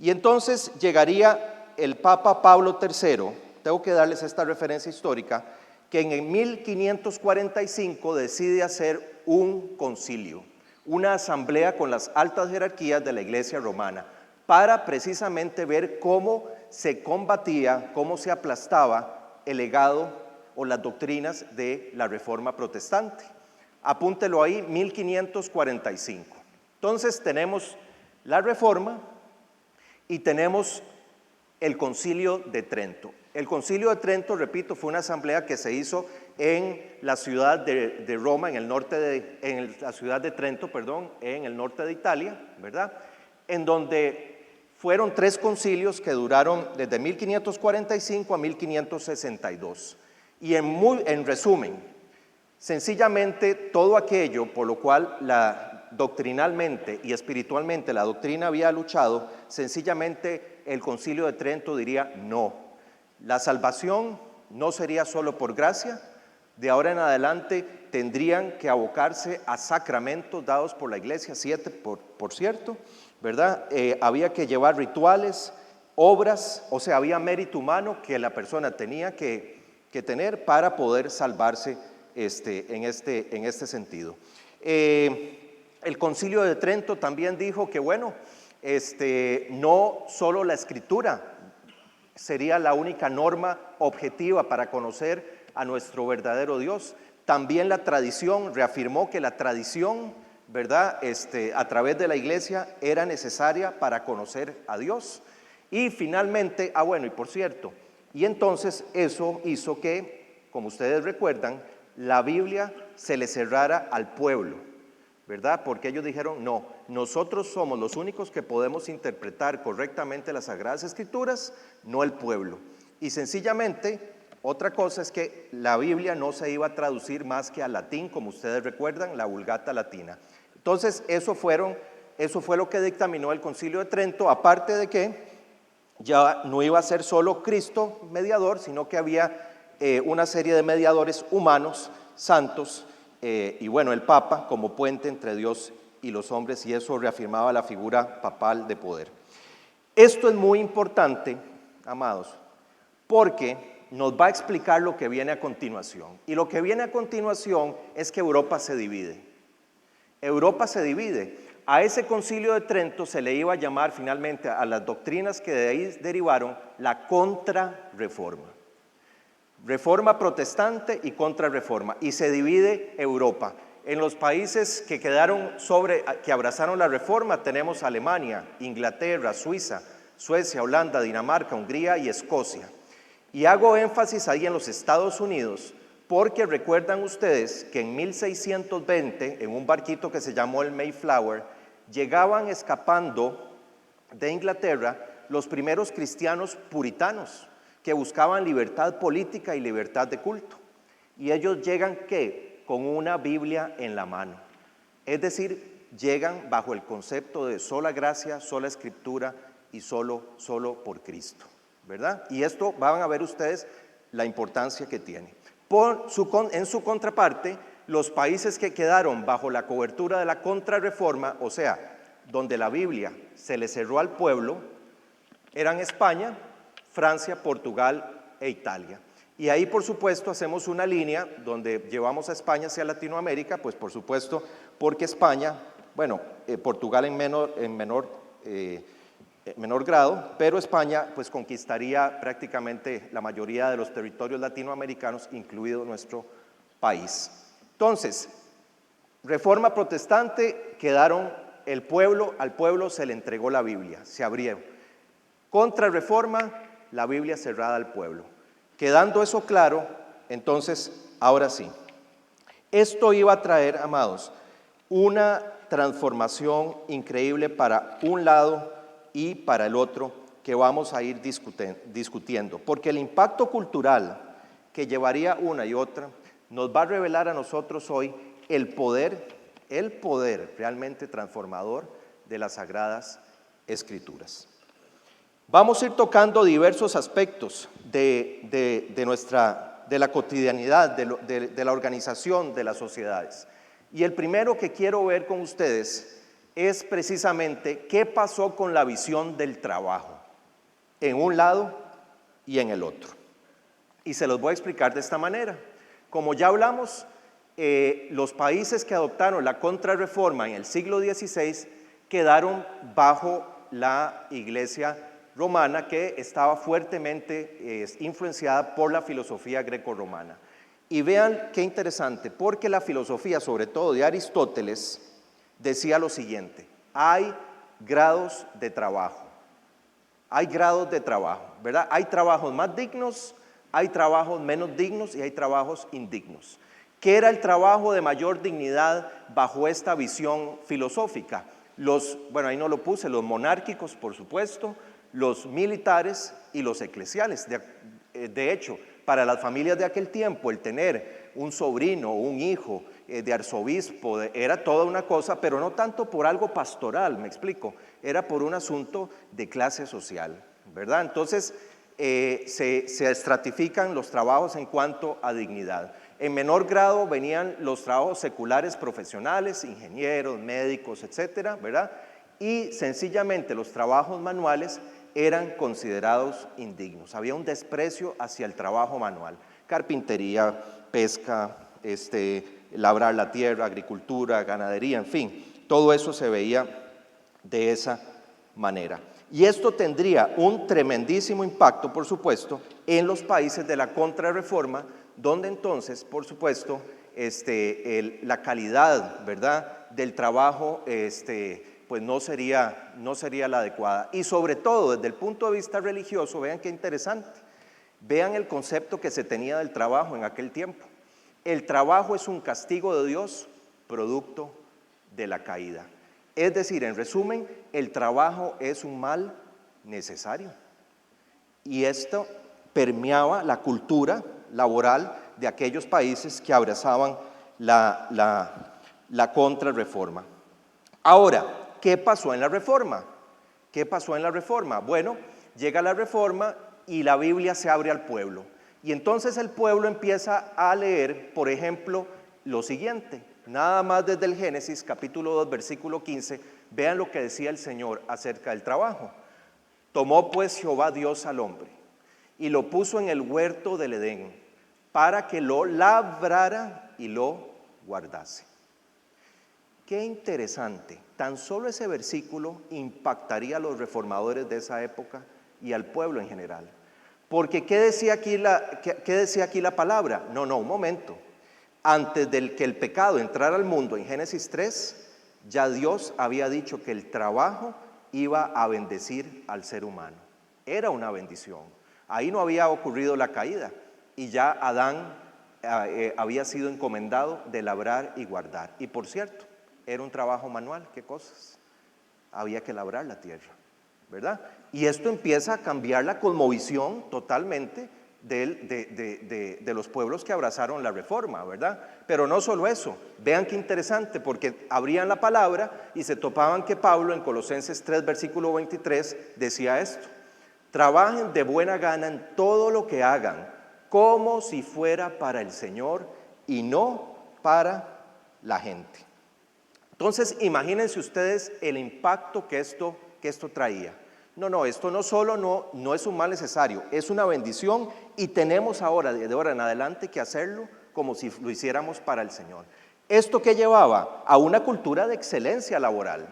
Y entonces llegaría el Papa Pablo III, tengo que darles esta referencia histórica, que en 1545 decide hacer un concilio, una asamblea con las altas jerarquías de la iglesia romana, para precisamente ver cómo se combatía, cómo se aplastaba el legado o las doctrinas de la Reforma Protestante. Apúntelo ahí, 1545. Entonces tenemos la Reforma y tenemos el Concilio de Trento. El Concilio de Trento, repito, fue una asamblea que se hizo en la ciudad de Roma, la ciudad de Trento, perdón, en el norte de Italia, ¿verdad? En donde fueron 3 concilios que duraron desde 1545 a 1562. Y en resumen, sencillamente todo aquello por lo cual doctrinalmente y espiritualmente la doctrina había luchado, sencillamente el Concilio de Trento diría no. la salvación no sería solo por gracia, de ahora en adelante tendrían que abocarse a sacramentos dados por la iglesia, 7 por cierto, ¿verdad? Había que llevar rituales, obras, o sea, había mérito humano que la persona tenía que tener para poder salvarse en este sentido. El Concilio de Trento también dijo que, bueno, no solo la Escritura sería la única norma objetiva para conocer a nuestro verdadero Dios. También la tradición, reafirmó que la tradición, ¿verdad? A través de la iglesia era necesaria para conocer a Dios. Y finalmente, bueno, y por cierto, y entonces eso hizo que, como ustedes recuerdan, la Biblia se le cerrara al pueblo, ¿verdad? Porque ellos dijeron, no, nosotros somos los únicos que podemos interpretar correctamente las Sagradas Escrituras, no el pueblo. Y sencillamente, otra cosa es que la Biblia no se iba a traducir más que al latín, como ustedes recuerdan, la Vulgata Latina. Entonces, eso fue lo que dictaminó el Concilio de Trento, aparte de que ya no iba a ser solo Cristo mediador, sino que había una serie de mediadores humanos, santos, y bueno, el Papa como puente entre Dios y los hombres, y eso reafirmaba la figura papal de poder. Esto es muy importante, amados, porque nos va a explicar lo que viene a continuación. Y lo que viene a continuación es que Europa se divide. Europa se divide. A ese Concilio de Trento se le iba a llamar finalmente a las doctrinas que de ahí derivaron la contrarreforma. Reforma protestante y contrarreforma. Y se divide Europa. En los países que que abrazaron la reforma tenemos Alemania, Inglaterra, Suiza, Suecia, Holanda, Dinamarca, Hungría y Escocia. Y hago énfasis ahí en los Estados Unidos porque recuerdan ustedes que en 1620, en un barquito que se llamó el Mayflower, llegaban escapando de Inglaterra los primeros cristianos puritanos que buscaban libertad política y libertad de culto. Y ellos llegan, ¿qué? Con una Biblia en la mano. Es decir, llegan bajo el concepto de sola gracia, sola escritura y solo por Cristo, ¿verdad? Y esto van a ver ustedes la importancia que tiene. En su contraparte, los países que quedaron bajo la cobertura de la contrarreforma, o sea, donde la Biblia se le cerró al pueblo, eran España, Francia, Portugal e Italia. Y ahí, por supuesto, hacemos una línea donde llevamos a España hacia Latinoamérica, pues por supuesto, porque España, bueno, Portugal en menor grado, pero España pues conquistaría prácticamente la mayoría de los territorios latinoamericanos, incluido nuestro país. Entonces, reforma protestante, al pueblo se le entregó la Biblia, se abrieron. Contrarreforma, la Biblia cerrada al pueblo. Quedando eso claro, entonces, ahora sí, esto iba a traer, amados, una transformación increíble para un lado y para el otro que vamos a ir discutiendo, porque el impacto cultural que llevaría una y otra nos va a revelar a nosotros hoy el poder realmente transformador de las Sagradas Escrituras. Vamos a ir tocando diversos aspectos de la cotidianidad, de la organización de las sociedades. Y el primero que quiero ver con ustedes es precisamente qué pasó con la visión del trabajo, en un lado y en el otro. Y se los voy a explicar de esta manera. Como ya hablamos, los países que adoptaron la contrarreforma en el siglo XVI quedaron bajo la Iglesia romana, que estaba fuertemente influenciada por la filosofía grecorromana. Y vean qué interesante, porque la filosofía, sobre todo de Aristóteles, decía lo siguiente: hay grados de trabajo, ¿verdad? Hay trabajos más dignos, hay trabajos menos dignos y hay trabajos indignos. ¿Qué era el trabajo de mayor dignidad bajo esta visión filosófica? Bueno, ahí no lo puse, los monárquicos, por supuesto, los militares y los eclesiales. De hecho, para las familias de aquel tiempo, el tener un sobrino o un hijo de arzobispo era toda una cosa, pero no tanto por algo pastoral, me explico, era por un asunto de clase social, ¿verdad? Entonces, se estratifican los trabajos en cuanto a dignidad. En menor grado venían los trabajos seculares profesionales, ingenieros, médicos, etcétera, ¿verdad? Y sencillamente los trabajos manuales eran considerados indignos. Había un desprecio hacia el trabajo manual. Carpintería, pesca, labrar la tierra, agricultura, ganadería, en fin. Todo eso se veía de esa manera. Y esto tendría un tremendísimo impacto, por supuesto, en los países de la Contrarreforma, donde entonces, por supuesto, la calidad, ¿verdad?, del trabajo pues no sería la adecuada. Y sobre todo, desde el punto de vista religioso, vean qué interesante. Vean el concepto que se tenía del trabajo en aquel tiempo. El trabajo es un castigo de Dios, producto de la caída. Es decir, en resumen, el trabajo es un mal necesario. Y esto permeaba la cultura laboral de aquellos países que abrazaban la Contrarreforma. Ahora, ¿qué pasó en la Reforma? ¿Qué pasó en la Reforma? Bueno, llega la Reforma y la Biblia se abre al pueblo. Y entonces el pueblo empieza a leer, por ejemplo, lo siguiente. Nada más desde el Génesis, capítulo 2, versículo 15, vean lo que decía el Señor acerca del trabajo. Tomó pues Jehová Dios al hombre y lo puso en el huerto del Edén para que lo labrara y lo guardase. Qué interesante, tan solo ese versículo impactaría a los reformadores de esa época y al pueblo en general. Porque ¿qué decía aquí la palabra? No, un momento. Antes de que el pecado entrara al mundo, en Génesis 3, ya Dios había dicho que el trabajo iba a bendecir al ser humano. Era una bendición. Ahí no había ocurrido la caída y ya Adán había sido encomendado de labrar y guardar. Y por cierto, era un trabajo manual. ¿Qué cosas? Había que labrar la tierra, ¿verdad? Y esto empieza a cambiar la cosmovisión totalmente de los pueblos que abrazaron la Reforma, ¿verdad? Pero no solo eso, vean qué interesante, porque abrían la palabra y se topaban que Pablo en Colosenses 3, versículo 23, decía esto: trabajen de buena gana en todo lo que hagan, como si fuera para el Señor y no para la gente. Entonces, imagínense ustedes el impacto que esto traía. No, esto no solo no es un mal necesario, es una bendición y tenemos ahora, de ahora en adelante, que hacerlo como si lo hiciéramos para el Señor. ¿Esto qué llevaba? A una cultura de excelencia laboral,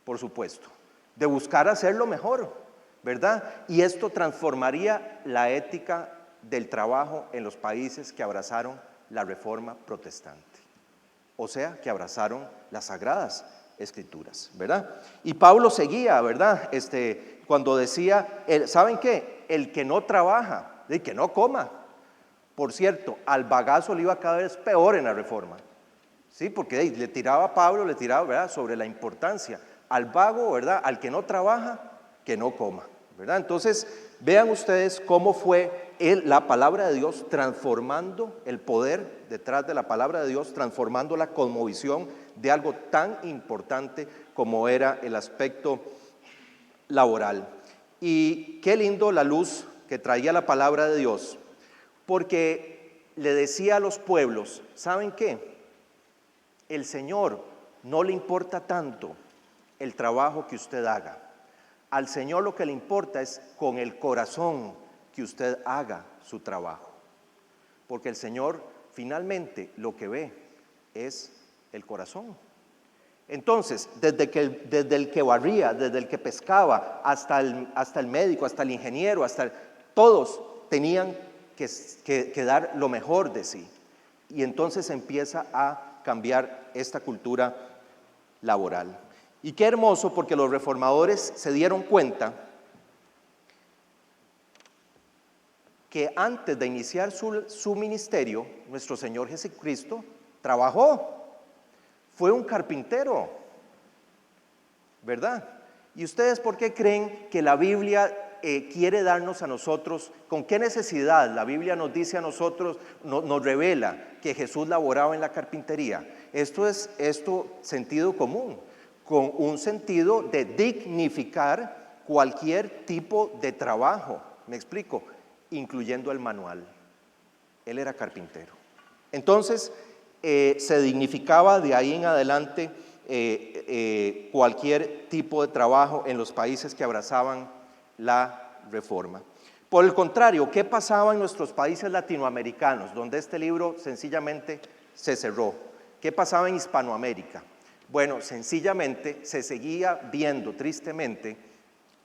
por supuesto, de buscar hacerlo mejor, ¿verdad? Y esto transformaría la ética del trabajo en los países que abrazaron la Reforma protestante, o sea, que abrazaron las Sagradas Escrituras, ¿verdad? Y Pablo seguía, ¿verdad? Cuando decía, ¿saben qué? El que no trabaja, el que no coma. Por cierto, al bagazo le iba cada vez peor en la Reforma, ¿sí? Porque le tiraba a Pablo, ¿verdad? Sobre la importancia. Al vago, ¿verdad? Al que no trabaja, que no coma, ¿verdad? Entonces, vean ustedes cómo fue la palabra de Dios transformando el poder detrás de la palabra de Dios, transformando la cosmovisión de algo tan importante como era el aspecto laboral. Y qué lindo la luz que traía la palabra de Dios, porque le decía a los pueblos, ¿saben qué? El Señor no le importa tanto el trabajo que usted haga. Al Señor lo que le importa es con el corazón que usted haga su trabajo, porque el Señor finalmente lo que ve es el corazón. Entonces, desde el que barría, desde el que pescaba, hasta el médico, hasta el ingeniero, todos tenían que dar lo mejor de sí. Y entonces empieza a cambiar esta cultura laboral. Y qué hermoso, porque los reformadores se dieron cuenta que antes de iniciar su ministerio, nuestro Señor Jesucristo trabajó. Fue un carpintero, ¿verdad? ¿Y ustedes por qué creen que la Biblia quiere darnos a nosotros, con qué necesidad la Biblia nos dice a nosotros, nos revela que Jesús laboraba en la carpintería? Esto es sentido común, con un sentido de dignificar cualquier tipo de trabajo, me explico, incluyendo el manual. Él era carpintero. Entonces, se dignificaba de ahí en adelante cualquier tipo de trabajo en los países que abrazaban la reforma. Por el contrario, ¿qué pasaba en nuestros países latinoamericanos, donde este libro sencillamente se cerró? ¿Qué pasaba en Hispanoamérica? Bueno, sencillamente se seguía viendo tristemente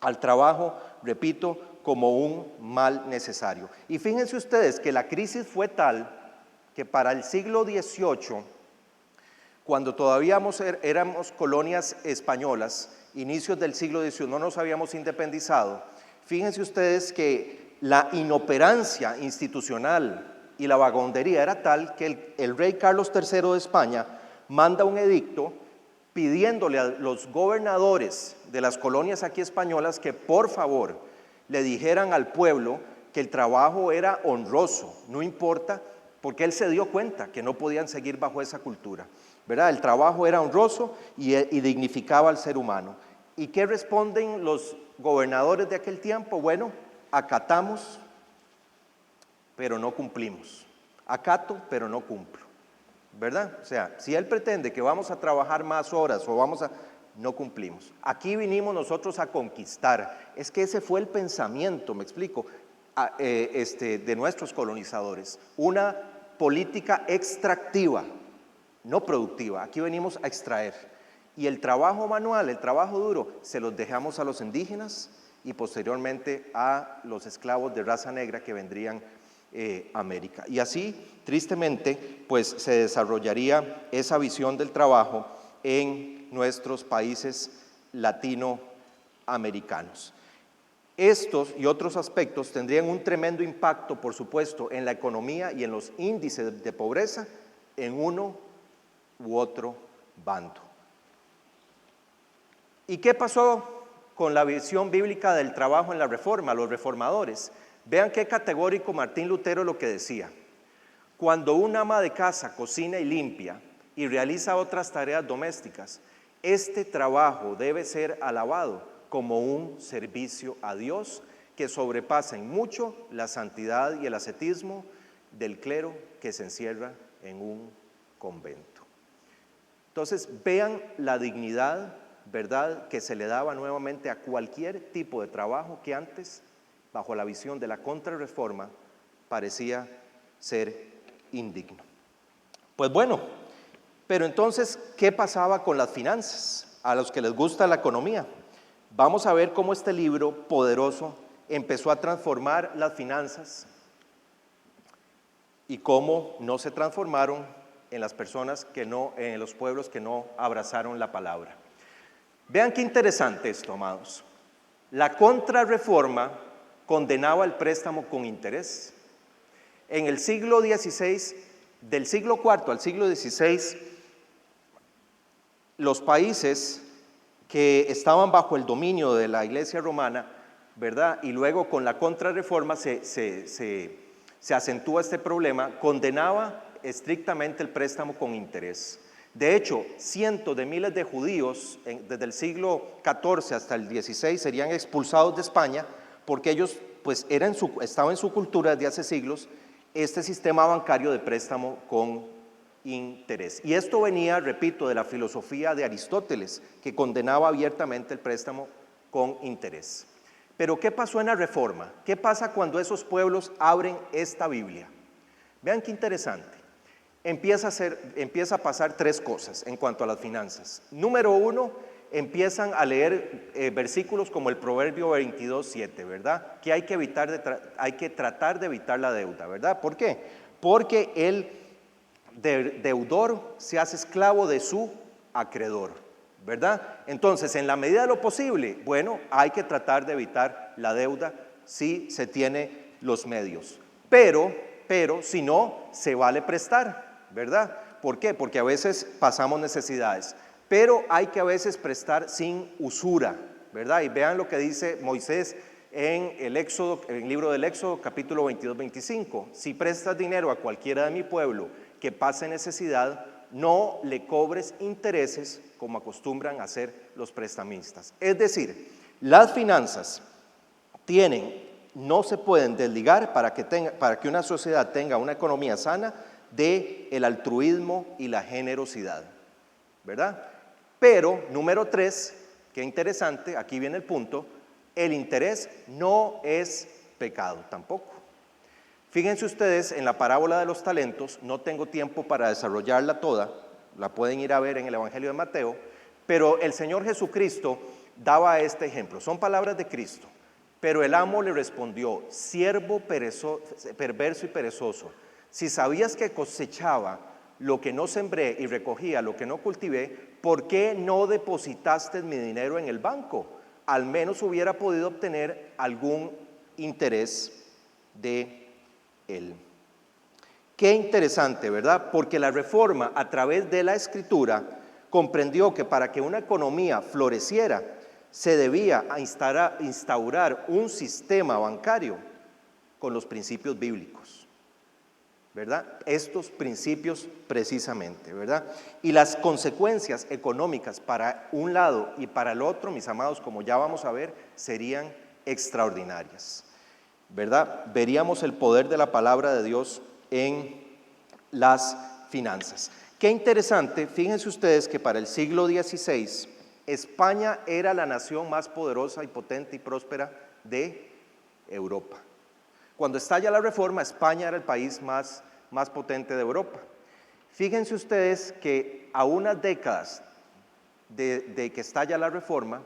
al trabajo, repito, como un mal necesario. Y fíjense ustedes que la crisis fue tal que para el siglo XVIII, cuando todavía éramos colonias españolas, inicios del siglo XVIII, no nos habíamos independizado, fíjense ustedes que la inoperancia institucional y la vagabundería era tal que el rey Carlos III de España manda un edicto pidiéndole a los gobernadores de las colonias aquí españolas que por favor le dijeran al pueblo que el trabajo era honroso, no importa, porque él se dio cuenta que no podían seguir bajo esa cultura, ¿verdad? El trabajo era honroso y dignificaba al ser humano. ¿Y qué responden los gobernadores de aquel tiempo? Bueno, acatamos, pero no cumplimos. Acato, pero no cumplo, ¿verdad? O sea, si él pretende que vamos a trabajar más horas o no cumplimos. Aquí vinimos nosotros a conquistar. Es que ese fue el pensamiento, me explico, de nuestros colonizadores. Una política extractiva, no productiva. Aquí venimos a extraer. Y el trabajo manual, el trabajo duro, se los dejamos a los indígenas y posteriormente a los esclavos de raza negra que vendrían a América. Y así, tristemente, pues se desarrollaría esa visión del trabajo en nuestros países latinoamericanos. Estos y otros aspectos tendrían un tremendo impacto, por supuesto, en la economía y en los índices de pobreza en uno u otro bando. ¿Y qué pasó con la visión bíblica del trabajo en la reforma, los reformadores? Vean qué categórico Martín Lutero lo que decía. Cuando un ama de casa cocina y limpia y realiza otras tareas domésticas, este trabajo debe ser alabado como un servicio a Dios que sobrepasa en mucho la santidad y el ascetismo del clero que se encierra en un convento. Entonces, vean la dignidad, ¿verdad?, que se le daba nuevamente a cualquier tipo de trabajo que antes, bajo la visión de la contrarreforma, parecía ser indigno. Pues bueno, pero entonces, ¿qué pasaba con las finanzas? A los que les gusta la economía, vamos a ver cómo este libro poderoso empezó a transformar las finanzas y cómo no se transformaron en las personas que no, en los pueblos que no abrazaron la palabra. Vean qué interesante esto, amados. La contrarreforma condenaba el préstamo con interés. En el siglo XVI, del siglo IV al siglo XVI, los países que estaban bajo el dominio de la Iglesia romana, ¿verdad?, y luego con la contrarreforma se acentúa este problema, condenaba estrictamente el préstamo con interés. De hecho, cientos de miles de judíos desde el siglo XIV hasta el XVI serían expulsados de España porque ellos pues estaban en su cultura desde hace siglos este sistema bancario de préstamo con interés. Y esto venía, repito, de la filosofía de Aristóteles, que condenaba abiertamente el préstamo con interés. Pero ¿qué pasó en la Reforma? ¿Qué pasa cuando esos pueblos abren esta Biblia? Vean qué interesante. Empieza a pasar tres cosas en cuanto a las finanzas. Número uno, empiezan a leer versículos como el Proverbio 22:7, ¿verdad? Que hay que tratar de evitar la deuda, ¿verdad? ¿Por qué? Porque el deudor se hace esclavo de su acreedor, ¿verdad? Entonces, en la medida de lo posible, bueno, hay que tratar de evitar la deuda si se tiene los medios. Pero si no, se vale prestar, ¿verdad? ¿Por qué? Porque a veces pasamos necesidades, pero hay que a veces prestar sin usura, ¿verdad? Y vean lo que dice Moisés en el libro del Éxodo, capítulo 22-25. Si prestas dinero a cualquiera de mi pueblo que pase necesidad, no le cobres intereses como acostumbran a hacer los prestamistas. Es decir, las finanzas tienen no se pueden desligar para que una sociedad tenga una economía sana del altruismo y la generosidad, ¿verdad? Pero, número 3, qué interesante, aquí viene el punto, el interés no es pecado tampoco. Fíjense ustedes en la parábola de los talentos, no tengo tiempo para desarrollarla toda, la pueden ir a ver en el Evangelio de Mateo, pero el Señor Jesucristo daba este ejemplo, son palabras de Cristo. Pero el amo le respondió: siervo perverso y perezoso, si sabías que cosechaba lo que no sembré y recogía lo que no cultivé, ¿por qué no depositaste mi dinero en el banco? Al menos hubiera podido obtener algún interés de él. Qué interesante, ¿verdad? Porque la Reforma, a través de la Escritura, comprendió que para que una economía floreciera, se debía instaurar un sistema bancario con los principios bíblicos, ¿verdad? Estos principios precisamente, ¿verdad? Y las consecuencias económicas para un lado y para el otro, mis amados, como ya vamos a ver, serían extraordinarias, ¿verdad? Veríamos el poder de la palabra de Dios en las finanzas. Qué interesante, fíjense ustedes que para el siglo XVI, España era la nación más poderosa y potente y próspera de Europa. Cuando estalla la Reforma, España era el país más potente de Europa. Fíjense ustedes que a unas décadas de que estalla la Reforma,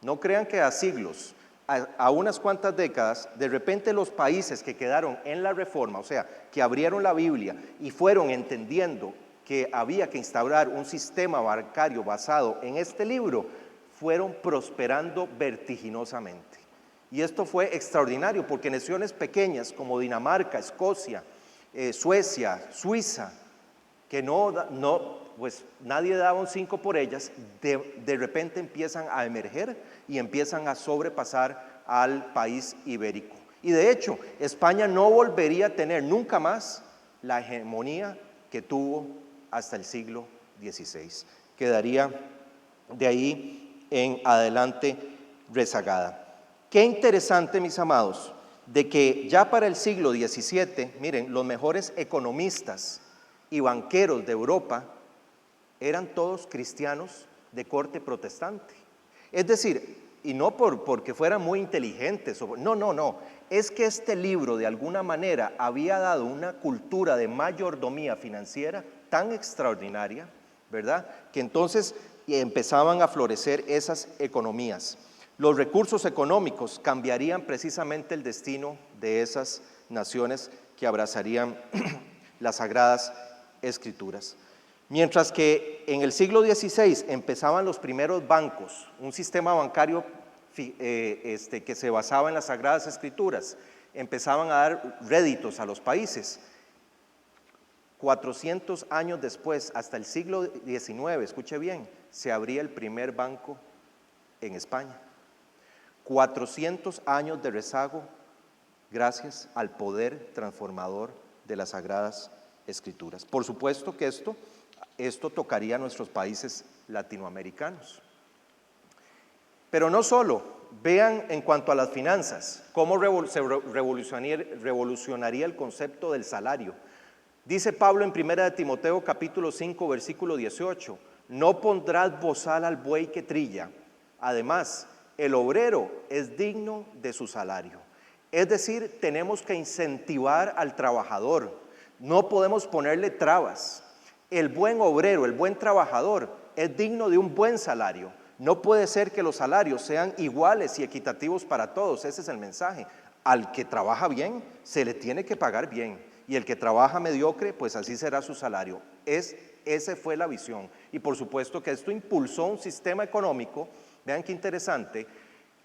no crean que a siglos, a unas cuantas décadas, de repente los países que quedaron en la Reforma, o sea, que abrieron la Biblia y fueron entendiendo que había que instaurar un sistema bancario basado en este libro, fueron prosperando vertiginosamente. Y esto fue extraordinario porque naciones pequeñas como Dinamarca, Escocia, Suecia, Suiza, que pues nadie daba un 5 por ellas, de repente empiezan a emerger y empiezan a sobrepasar al país ibérico. Y de hecho, España no volvería a tener nunca más la hegemonía que tuvo hasta el siglo XVI. Quedaría de ahí en adelante rezagada. Qué interesante, mis amados, de que ya para el siglo XVII, miren, los mejores economistas y banqueros de Europa eran todos cristianos de corte protestante. Es decir, y no porque fueran muy inteligentes, no, es que este libro de alguna manera había dado una cultura de mayordomía financiera tan extraordinaria, ¿verdad? Que entonces empezaban a florecer esas economías. Los recursos económicos cambiarían precisamente el destino de esas naciones que abrazarían las Sagradas Escrituras. Mientras que en el siglo XVI empezaban los primeros bancos, un sistema bancario que se basaba en las Sagradas Escrituras, empezaban a dar réditos a los países. 400 años después, hasta el siglo XIX, escuche bien, se abría el primer banco en España. 400 años de rezago gracias al poder transformador de las Sagradas Escrituras. Por supuesto que esto tocaría a nuestros países latinoamericanos. Pero no solo, vean en cuanto a las finanzas, cómo se revolucionaría el concepto del salario. Dice Pablo en 1 Timoteo capítulo 5 versículo 18, no pondrás bozal al buey que trilla, además el obrero es digno de su salario. Es decir, tenemos que incentivar al trabajador, no podemos ponerle trabas. El buen obrero, el buen trabajador es digno de un buen salario. No puede ser que los salarios sean iguales y equitativos para todos, ese es el mensaje. Al que trabaja bien, se le tiene que pagar bien. Y el que trabaja mediocre, pues así será su salario. Esa fue la visión. Y por supuesto que esto impulsó un sistema económico, vean qué interesante,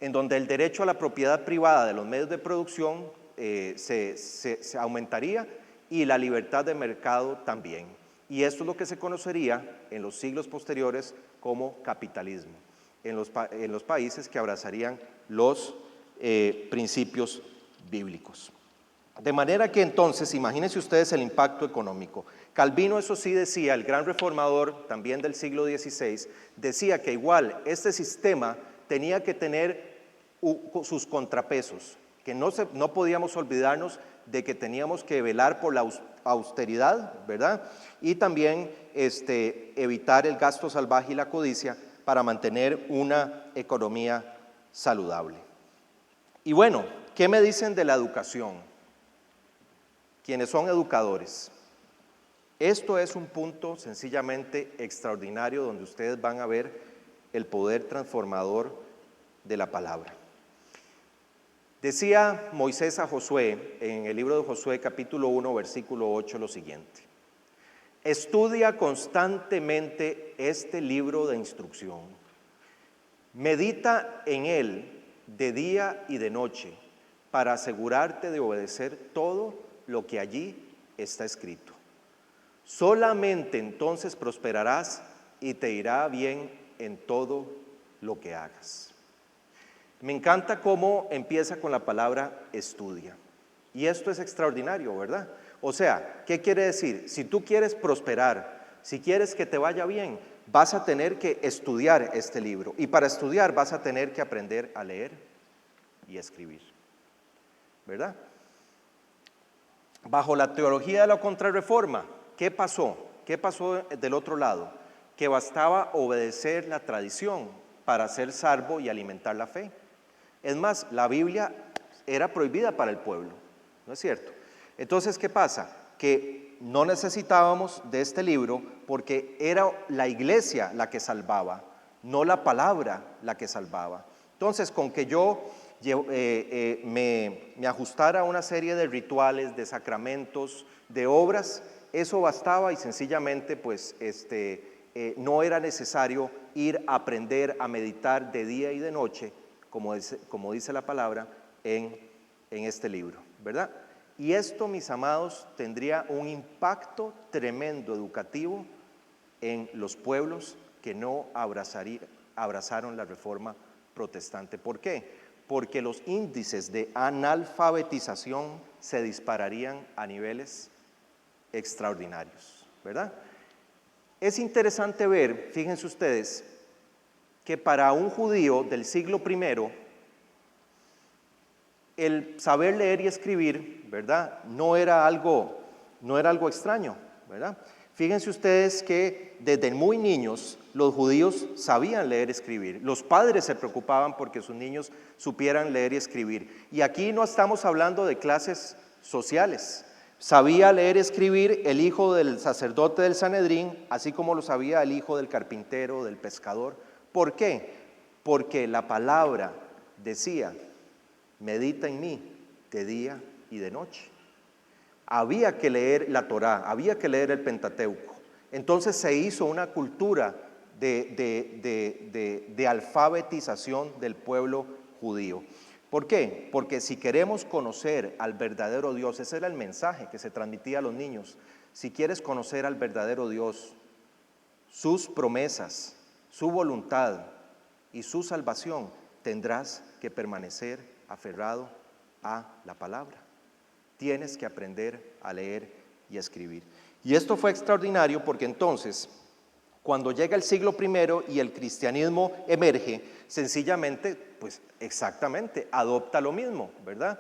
en donde el derecho a la propiedad privada de los medios de producción se aumentaría y la libertad de mercado también. Y esto es lo que se conocería en los siglos posteriores como capitalismo, en los países que abrazarían los principios bíblicos. De manera que entonces, imagínense ustedes el impacto económico. Calvino, eso sí decía, el gran reformador también del siglo XVI, decía que igual este sistema tenía que tener sus contrapesos, que no podíamos olvidarnos de que teníamos que velar por la austeridad, ¿verdad? Y también evitar el gasto salvaje y la codicia para mantener una economía saludable. Y bueno, ¿qué me dicen de la educación? Quienes son educadores. Esto es un punto sencillamente extraordinario donde ustedes van a ver el poder transformador de la palabra. Decía Moisés a Josué en el libro de Josué capítulo 1 versículo 8 lo siguiente: estudia constantemente este libro de instrucción, medita en él de día y de noche para asegurarte de obedecer todo lo que allí está escrito. Solamente entonces prosperarás y te irá bien en todo lo que hagas. Me encanta cómo empieza con la palabra estudia. Y esto es extraordinario, ¿verdad? O sea, ¿qué quiere decir? Si tú quieres prosperar, si quieres que te vaya bien, vas a tener que estudiar este libro. Y para estudiar vas a tener que aprender a leer y a escribir, ¿verdad? Bajo la teología de la Contrarreforma, ¿qué pasó? ¿Qué pasó del otro lado? Que bastaba obedecer la tradición para ser salvo y alimentar la fe. Es más, la Biblia era prohibida para el pueblo, ¿no es cierto? Entonces, ¿qué pasa? Que no necesitábamos de este libro porque era la iglesia la que salvaba, no la palabra la que salvaba. Entonces, con que yo me ajustara a una serie de rituales, de sacramentos, de obras, eso bastaba y sencillamente pues no era necesario ir a aprender a meditar de día y de noche, como dice la palabra en este libro, ¿verdad? Y esto, mis amados, tendría un impacto tremendo educativo en los pueblos que no abrazaron la reforma protestante. ¿Por qué? Porque los índices de analfabetización se dispararían a niveles extraordinarios, ¿verdad? Es interesante ver, fíjense ustedes, que para un judío del siglo I, el saber leer y escribir, ¿verdad? No era algo extraño, ¿verdad? Fíjense ustedes que desde muy niños los judíos sabían leer y escribir. Los padres se preocupaban porque sus niños supieran leer y escribir. Y aquí no estamos hablando de clases sociales. Sabía leer y escribir el hijo del sacerdote del Sanedrín, así como lo sabía el hijo del carpintero, del pescador. ¿Por qué? Porque la palabra decía: medita en mí de día y de noche. Había que leer la Torá, había que leer el Pentateuco. Entonces se hizo una cultura de alfabetización del pueblo judío. ¿Por qué? Porque si queremos conocer al verdadero Dios, ese era el mensaje que se transmitía a los niños. Si quieres conocer al verdadero Dios, sus promesas, su voluntad y su salvación, tendrás que permanecer aferrado a la palabra. Tienes que aprender a leer y a escribir. Y esto fue extraordinario porque entonces, cuando llega el siglo I y el cristianismo emerge, sencillamente, pues exactamente, adopta lo mismo, ¿verdad?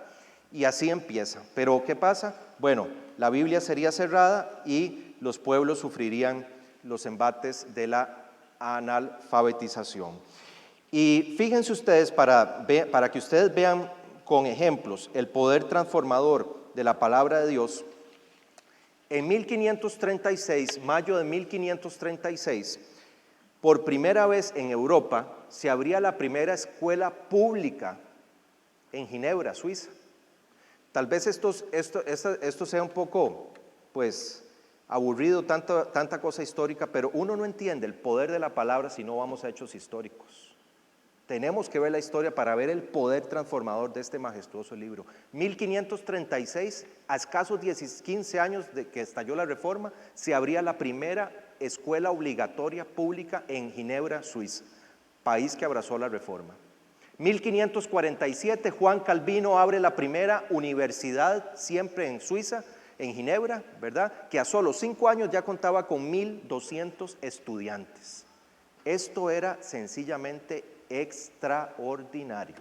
Y así empieza. Pero ¿qué pasa? Bueno, la Biblia sería cerrada y los pueblos sufrirían los embates de la analfabetización. Y fíjense ustedes, para que ustedes vean con ejemplos el poder transformador de la palabra de Dios, en 1536, mayo de 1536, por primera vez en Europa, se abría la primera escuela pública en Ginebra, Suiza. Tal vez esto sea un poco, pues, aburrido, tanta cosa histórica, pero uno no entiende el poder de la palabra si no vamos a hechos históricos. Tenemos que ver la historia para ver el poder transformador de este majestuoso libro. 1536, a escasos 15 años de que estalló la reforma, se abría la primera escuela obligatoria pública en Ginebra, Suiza, país que abrazó la reforma. 1547, Juan Calvino abre la primera universidad, siempre en Suiza, en Ginebra, ¿verdad? Que a solo 5 años ya contaba con 1,200 estudiantes. Esto era sencillamente extraordinario.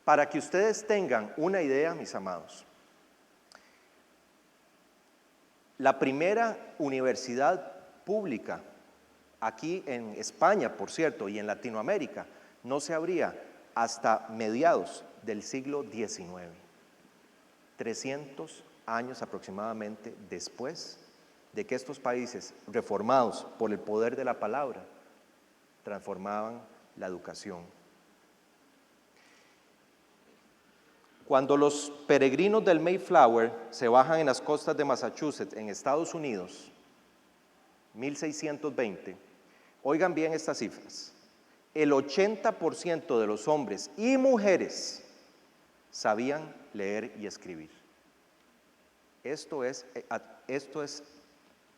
Para que ustedes tengan una idea, mis amados, la primera universidad pública aquí en España, por cierto, y en Latinoamérica, no se abría hasta mediados del siglo XIX, 300 años aproximadamente después de que estos países, reformados por el poder de la palabra, transformaban la educación. Cuando los peregrinos del Mayflower se bajan en las costas de Massachusetts, en Estados Unidos, 1620, oigan bien estas cifras, el 80% de los hombres y mujeres sabían leer y escribir. Esto es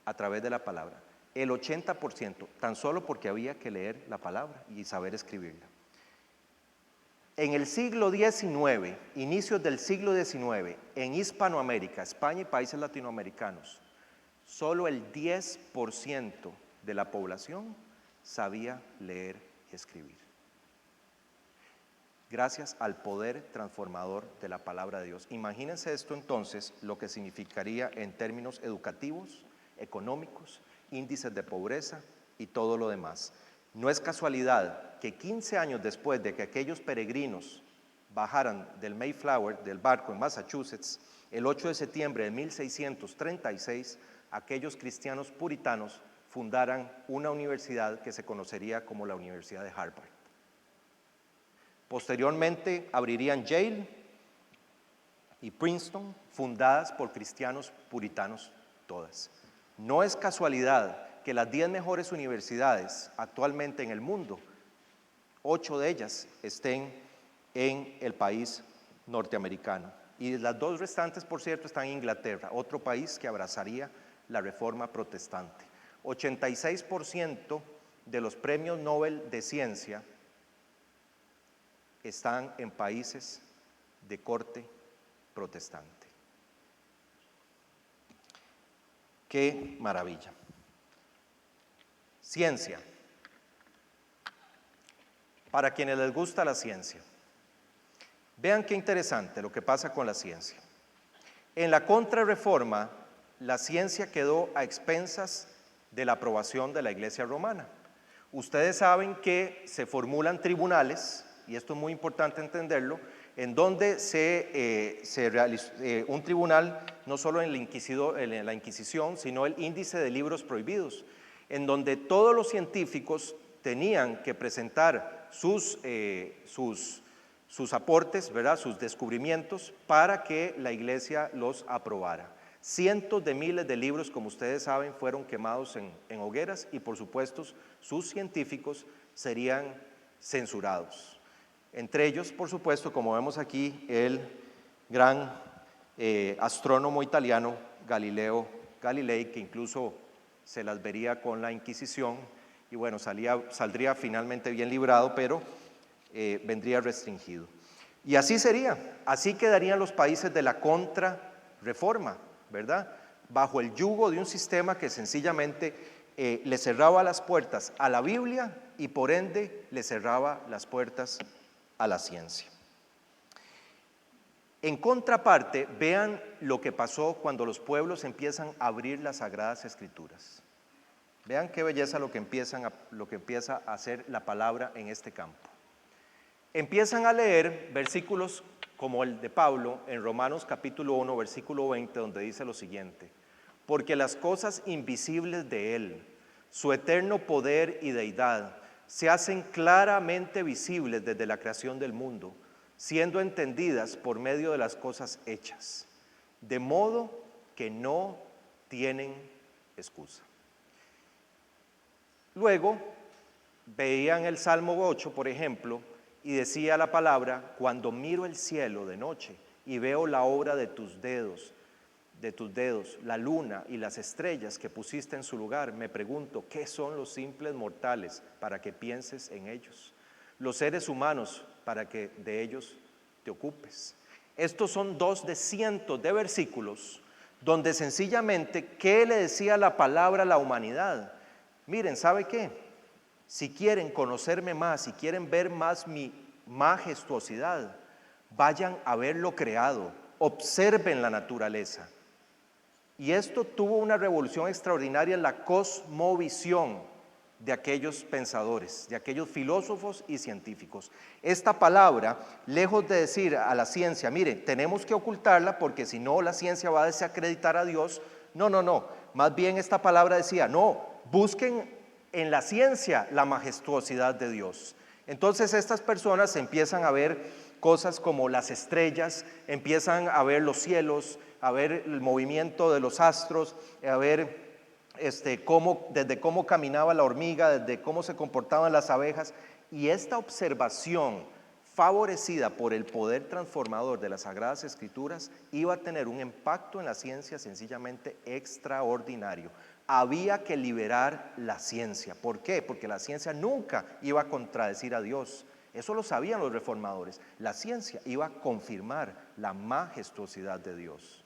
a través de la palabra. El 80%, tan solo porque había que leer la palabra y saber escribirla. En el siglo XIX, inicios del siglo XIX, en Hispanoamérica, España y países latinoamericanos, solo el 10% de la población sabía leer y escribir. Gracias al poder transformador de la palabra de Dios. Imagínense esto entonces, lo que significaría en términos educativos, económicos, índices de pobreza y todo lo demás. No es casualidad que 15 años después de que aquellos peregrinos bajaran del Mayflower, del barco en Massachusetts, el 8 de septiembre de 1636, aquellos cristianos puritanos fundaran una universidad que se conocería como la Universidad de Harvard. Posteriormente abrirían Yale y Princeton, fundadas por cristianos puritanos todas. No es casualidad que las 10 mejores universidades actualmente en el mundo, 8 de ellas estén en el país norteamericano. Y las 2 restantes, por cierto, están en Inglaterra, otro país que abrazaría la reforma protestante. 86% de los premios Nobel de Ciencia están en países de corte protestante. ¡Qué maravilla! Ciencia. Para quienes les gusta la ciencia, vean qué interesante lo que pasa con la ciencia. En la Contrarreforma, la ciencia quedó a expensas de la aprobación de la Iglesia Romana. Ustedes saben que se formulan tribunales, y esto es muy importante entenderlo, en donde se realizó un tribunal, no solo en la Inquisición, sino el índice de libros prohibidos, en donde todos los científicos tenían que presentar sus aportes, ¿verdad?, sus descubrimientos, para que la Iglesia los aprobara. Cientos de miles de libros, como ustedes saben, fueron quemados en hogueras y, por supuesto, sus científicos serían censurados. Entre ellos, por supuesto, como vemos aquí, el gran astrónomo italiano Galileo Galilei, que incluso se las vería con la Inquisición y bueno, saldría finalmente bien librado, pero vendría restringido. Y así sería, así quedarían los países de la Contrarreforma, ¿verdad? Bajo el yugo de un sistema que sencillamente le cerraba las puertas a la Biblia y por ende le cerraba las puertas a la ciencia. En contraparte, vean lo que pasó cuando los pueblos empiezan a abrir las Sagradas Escrituras. Vean qué belleza lo que empieza a hacer la palabra en este campo. Empiezan a leer versículos como el de Pablo en Romanos capítulo 1, versículo 20, donde dice lo siguiente: porque las cosas invisibles de Él, su eterno poder y deidad, se hacen claramente visibles desde la creación del mundo, siendo entendidas por medio de las cosas hechas, de modo que no tienen excusa. Luego, veían el Salmo 8, por ejemplo, y decía la palabra: cuando miro el cielo de noche y veo la obra de tus dedos, la luna y las estrellas que pusiste en su lugar, me pregunto, ¿qué son los simples mortales para que pienses en ellos? Los seres humanos para que de ellos te ocupes. Estos son 2 de cientos de versículos donde sencillamente, ¿qué le decía la palabra a la humanidad? Miren, ¿sabe qué? Si quieren conocerme más, si quieren ver más mi majestuosidad, vayan a ver lo creado, observen la naturaleza. Y esto tuvo una revolución extraordinaria en la cosmovisión de aquellos pensadores, de aquellos filósofos y científicos. Esta palabra, lejos de decir a la ciencia, mire, tenemos que ocultarla porque si no la ciencia va a desacreditar a Dios. No. Más bien esta palabra decía, no, busquen en la ciencia la majestuosidad de Dios. Entonces estas personas empiezan a ver cosas como las estrellas, empiezan a ver los cielos, a ver el movimiento de los astros, a ver desde cómo caminaba la hormiga, desde cómo se comportaban las abejas. Y esta observación, favorecida por el poder transformador de las Sagradas Escrituras, iba a tener un impacto en la ciencia sencillamente extraordinario. Había que liberar la ciencia. ¿Por qué? Porque la ciencia nunca iba a contradecir a Dios. Eso lo sabían los reformadores. La ciencia iba a confirmar la majestuosidad de Dios.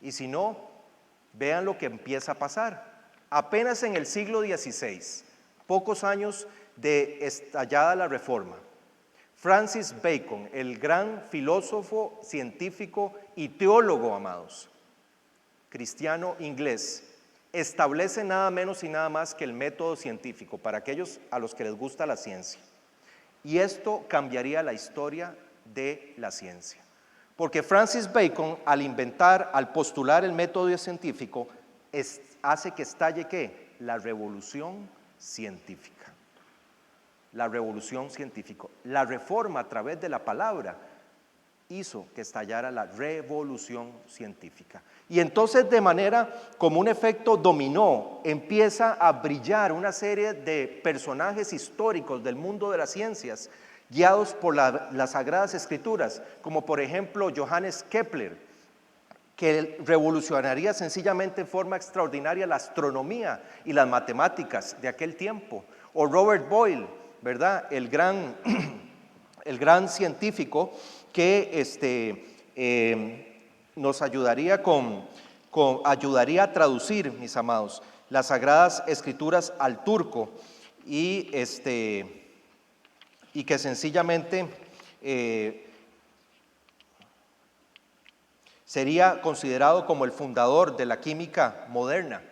Y si no, vean lo que empieza a pasar. Apenas en el siglo XVI, pocos años de estallada la Reforma, Francis Bacon, el gran filósofo, científico y teólogo, amados, cristiano inglés, establece nada menos y nada más que el método científico para aquellos a los que les gusta la ciencia. Y esto cambiaría la historia de la ciencia. Porque Francis Bacon, al postular el método científico, hace que estalle ¿qué? La revolución científica. La revolución científica. La reforma a través de la palabra hizo que estallara la revolución científica. Y entonces, de manera como un efecto dominó, empieza a brillar una serie de personajes históricos del mundo de las ciencias, guiados por las Sagradas Escrituras, como por ejemplo Johannes Kepler, que revolucionaría sencillamente en forma extraordinaria la astronomía y las matemáticas de aquel tiempo, o Robert Boyle, ¿verdad? El gran científico que nos ayudaría ayudaría a traducir, mis amados, las Sagradas Escrituras al turco y que sencillamente sería considerado como el fundador de la química moderna.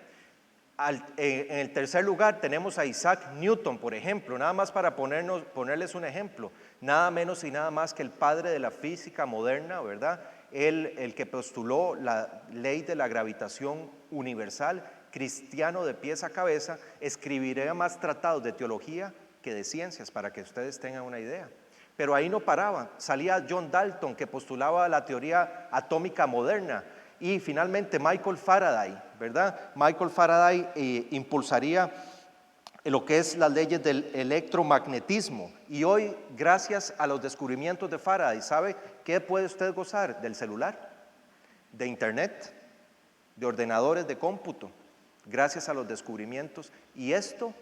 En el tercer lugar tenemos a Isaac Newton, por ejemplo, nada más para ponerles un ejemplo, nada menos y nada más que el padre de la física moderna, ¿verdad? El que postuló la ley de la gravitación universal, cristiano de pies a cabeza, escribiría más tratados de teología que de ciencias, para que ustedes tengan una idea. Pero ahí no paraba, salía John Dalton, que postulaba la teoría atómica moderna, y finalmente Michael Faraday, ¿verdad? Michael Faraday impulsaría lo que es las leyes del electromagnetismo. Y hoy, gracias a los descubrimientos de Faraday, ¿sabe qué puede usted gozar? Del celular, de internet, de ordenadores de cómputo, gracias a los descubrimientos. Y esto,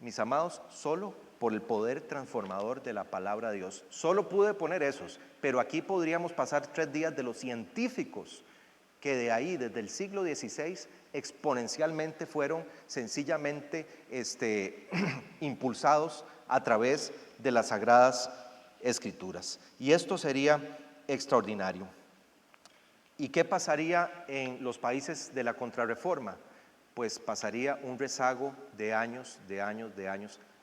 mis amados, solo por el poder transformador de la palabra de Dios. Solo pude poner esos, pero aquí podríamos pasar 3 días de los científicos que de ahí, desde el siglo XVI, exponencialmente fueron sencillamente impulsados a través de las Sagradas Escrituras. Y esto sería extraordinario. ¿Y qué pasaría en los países de la Contrarreforma? Pues pasaría un rezago de años,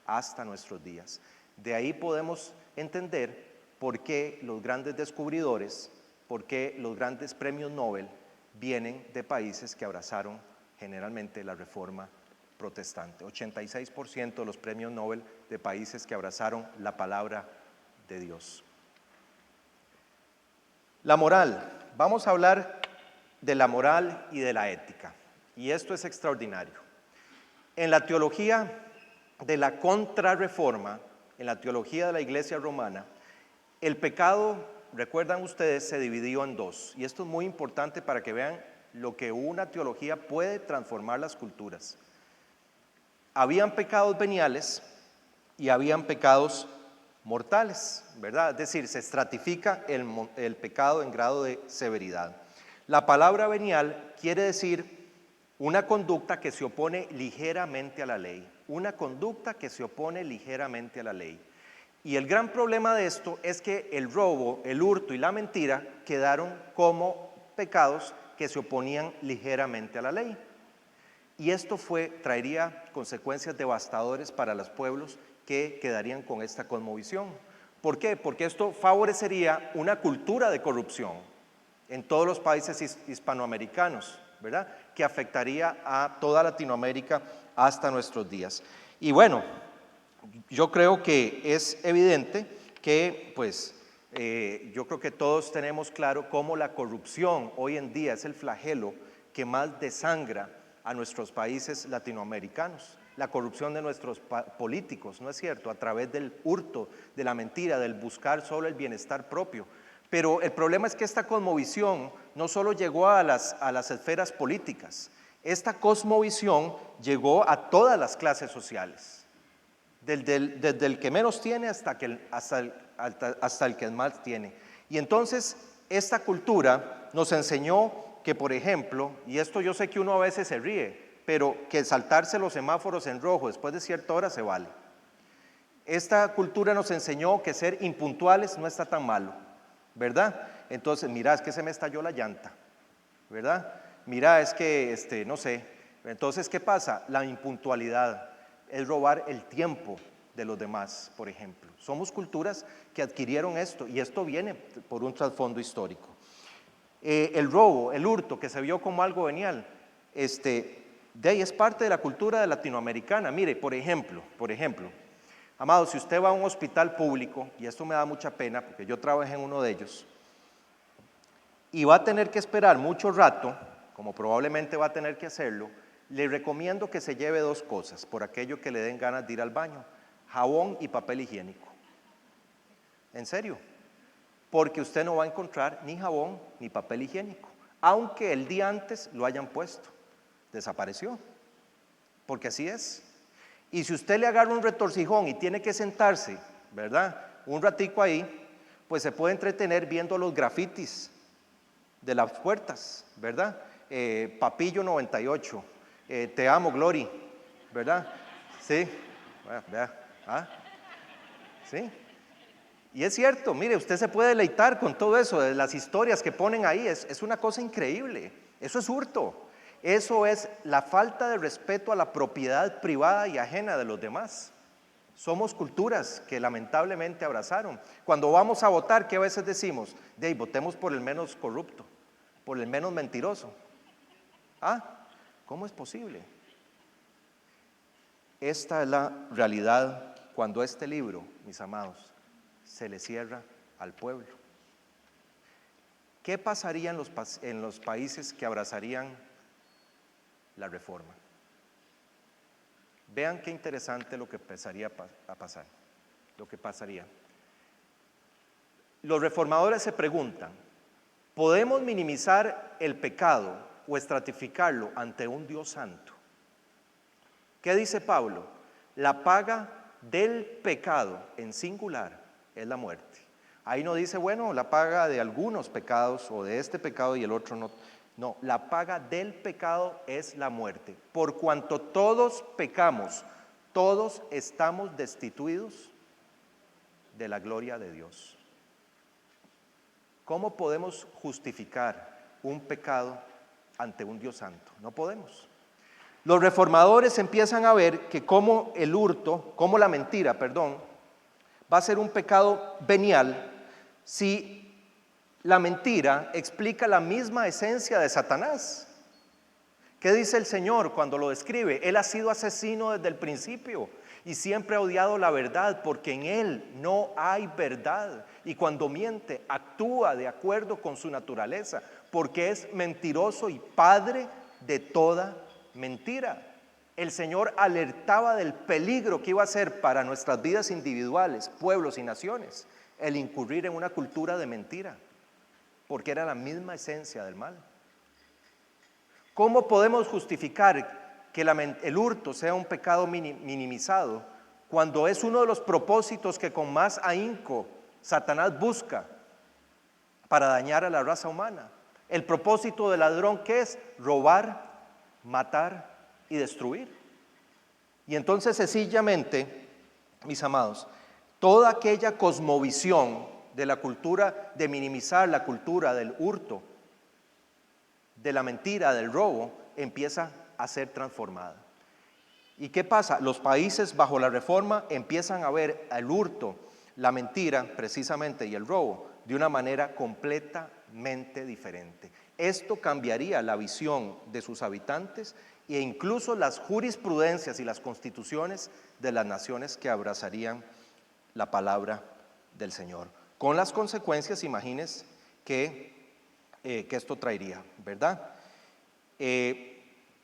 hasta nuestros días. De ahí podemos entender por qué los grandes descubridores, por qué los grandes premios Nobel vienen de países que abrazaron generalmente la Reforma protestante. 86% de los premios Nobel de países que abrazaron la palabra de Dios. La moral. Vamos a hablar de la moral y de la ética. Y esto es extraordinario. En la teología de la Contrarreforma, en la teología de la Iglesia romana, el pecado, recuerdan ustedes, se dividió en 2. Y esto es muy importante para que vean lo que una teología puede transformar las culturas. Habían pecados veniales y habían pecados mortales, ¿verdad? Es decir, se estratifica el pecado en grado de severidad. La palabra venial quiere decir una conducta que se opone ligeramente a la ley. Una conducta que se opone ligeramente a la ley. Y el gran problema de esto es que el robo, el hurto y la mentira quedaron como pecados que se oponían ligeramente a la ley. Y esto traería consecuencias devastadoras para los pueblos que quedarían con esta cosmovisión. ¿Por qué? Porque esto favorecería una cultura de corrupción en todos los países hispanoamericanos, ¿verdad? Que afectaría a toda Latinoamérica hasta nuestros días. Y bueno, yo creo que es evidente que, pues, yo creo que todos tenemos claro cómo la corrupción hoy en día es el flagelo que más desangra a nuestros países latinoamericanos. La corrupción de nuestros políticos, ¿no es cierto? A través del hurto, de la mentira, del buscar solo el bienestar propio. Pero el problema es que esta cosmovisión no solo llegó a las esferas políticas, esta cosmovisión llegó a todas las clases sociales. Desde el que menos tiene hasta el que más tiene. Y entonces esta cultura nos enseñó que, por ejemplo, y esto yo sé que uno a veces se ríe, pero que saltarse los semáforos en rojo después de cierta hora se vale. Esta cultura nos enseñó que ser impuntuales no está tan malo, ¿verdad? Entonces, mira, es que se me estalló la llanta, ¿verdad? Mira, es que, no sé. Entonces, ¿qué pasa? La impuntualidad es robar el tiempo de los demás, por ejemplo. Somos culturas que adquirieron esto, y esto viene por un trasfondo histórico. El robo, el hurto, que se vio como algo venial, de ahí es parte de la cultura latinoamericana. Mire, por ejemplo, amado, si usted va a un hospital público, y esto me da mucha pena porque yo trabajé en uno de ellos, y va a tener que esperar mucho rato, como probablemente va a tener que hacerlo, le recomiendo que se lleve 2 cosas, por aquello que le den ganas de ir al baño: jabón y papel higiénico. En serio, porque usted no va a encontrar ni jabón ni papel higiénico, aunque el día antes lo hayan puesto. Desapareció, porque así es. Y si usted le agarra un retorcijón y tiene que sentarse, ¿verdad?, un ratico ahí, pues se puede entretener viendo los grafitis de las puertas, ¿verdad? Papillo 98, te amo, Glory, ¿verdad? Sí, vea, sí. Y es cierto, mire, usted se puede deleitar con todo eso, de las historias que ponen ahí, es una cosa increíble. Eso es hurto, eso es la falta de respeto a la propiedad privada y ajena de los demás. Somos culturas que lamentablemente abrazaron. Cuando vamos a votar, ¿qué a veces decimos? Votemos por el menos corrupto, por el menos mentiroso. ¿Cómo es posible? Esta es la realidad cuando este libro, mis amados, se le cierra al pueblo. ¿Qué pasaría en los países que abrazarían la reforma? Vean qué interesante lo que empezaría a pasar, lo que pasaría. Los reformadores se preguntan: ¿podemos minimizar el pecado o estratificarlo ante un Dios santo? ¿Qué dice Pablo? La paga del pecado en singular es la muerte. Ahí no dice, bueno, la paga de algunos pecados o de este pecado y el otro no. No, la paga del pecado es la muerte. Por cuanto todos pecamos, todos estamos destituidos de la gloria de Dios. ¿Cómo podemos justificar un pecado ante un Dios santo? No podemos. Los reformadores empiezan a ver que como el hurto, como la mentira, va a ser un pecado venial si la mentira explica la misma esencia de Satanás. ¿Qué dice el Señor cuando lo describe? Él ha sido asesino desde el principio y siempre ha odiado la verdad, porque en él no hay verdad. Y cuando miente, actúa de acuerdo con su naturaleza, porque es mentiroso y padre de toda mentira. El Señor alertaba del peligro que iba a ser para nuestras vidas individuales, pueblos y naciones, el incurrir en una cultura de mentira, porque era la misma esencia del mal. ¿Cómo podemos justificar que el hurto sea un pecado minimizado cuando es uno de los propósitos que con más ahínco Satanás busca para dañar a la raza humana? El propósito del ladrón, ¿qué es? Robar, matar y destruir. Y entonces sencillamente, mis amados, toda aquella cosmovisión de la cultura, de minimizar la cultura del hurto, de la mentira, del robo, empieza a ser transformada. ¿Y qué pasa? Los países bajo la reforma empiezan a ver el hurto, la mentira precisamente y el robo de una manera completamente diferente. Esto cambiaría la visión de sus habitantes e incluso las jurisprudencias y las constituciones de las naciones que abrazarían la palabra del Señor. Con las consecuencias, imagínense, que esto traería, ¿verdad?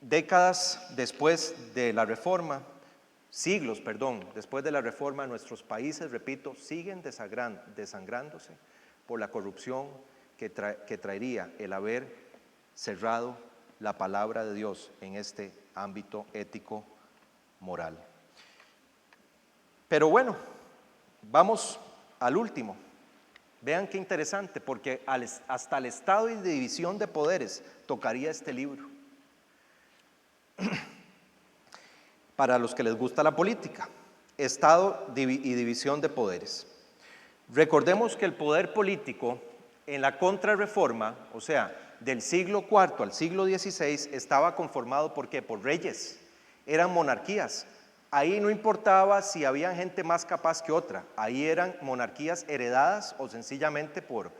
Décadas después de la reforma, siglos, perdón, después de la reforma, nuestros países, repito, siguen desangrándose por la corrupción que traería el haber cerrado la palabra de Dios en este ámbito ético moral. Pero bueno, vamos al último. Vean qué interesante, porque hasta el estado y división de poderes tocaría este libro. Para los que les gusta la política, estado y división de poderes. Recordemos que el poder político en la contrarreforma, o sea, del siglo IV al siglo XVI, estaba conformado ¿por qué? Por reyes, eran monarquías. Ahí no importaba si había gente más capaz que otra, ahí eran monarquías heredadas o sencillamente por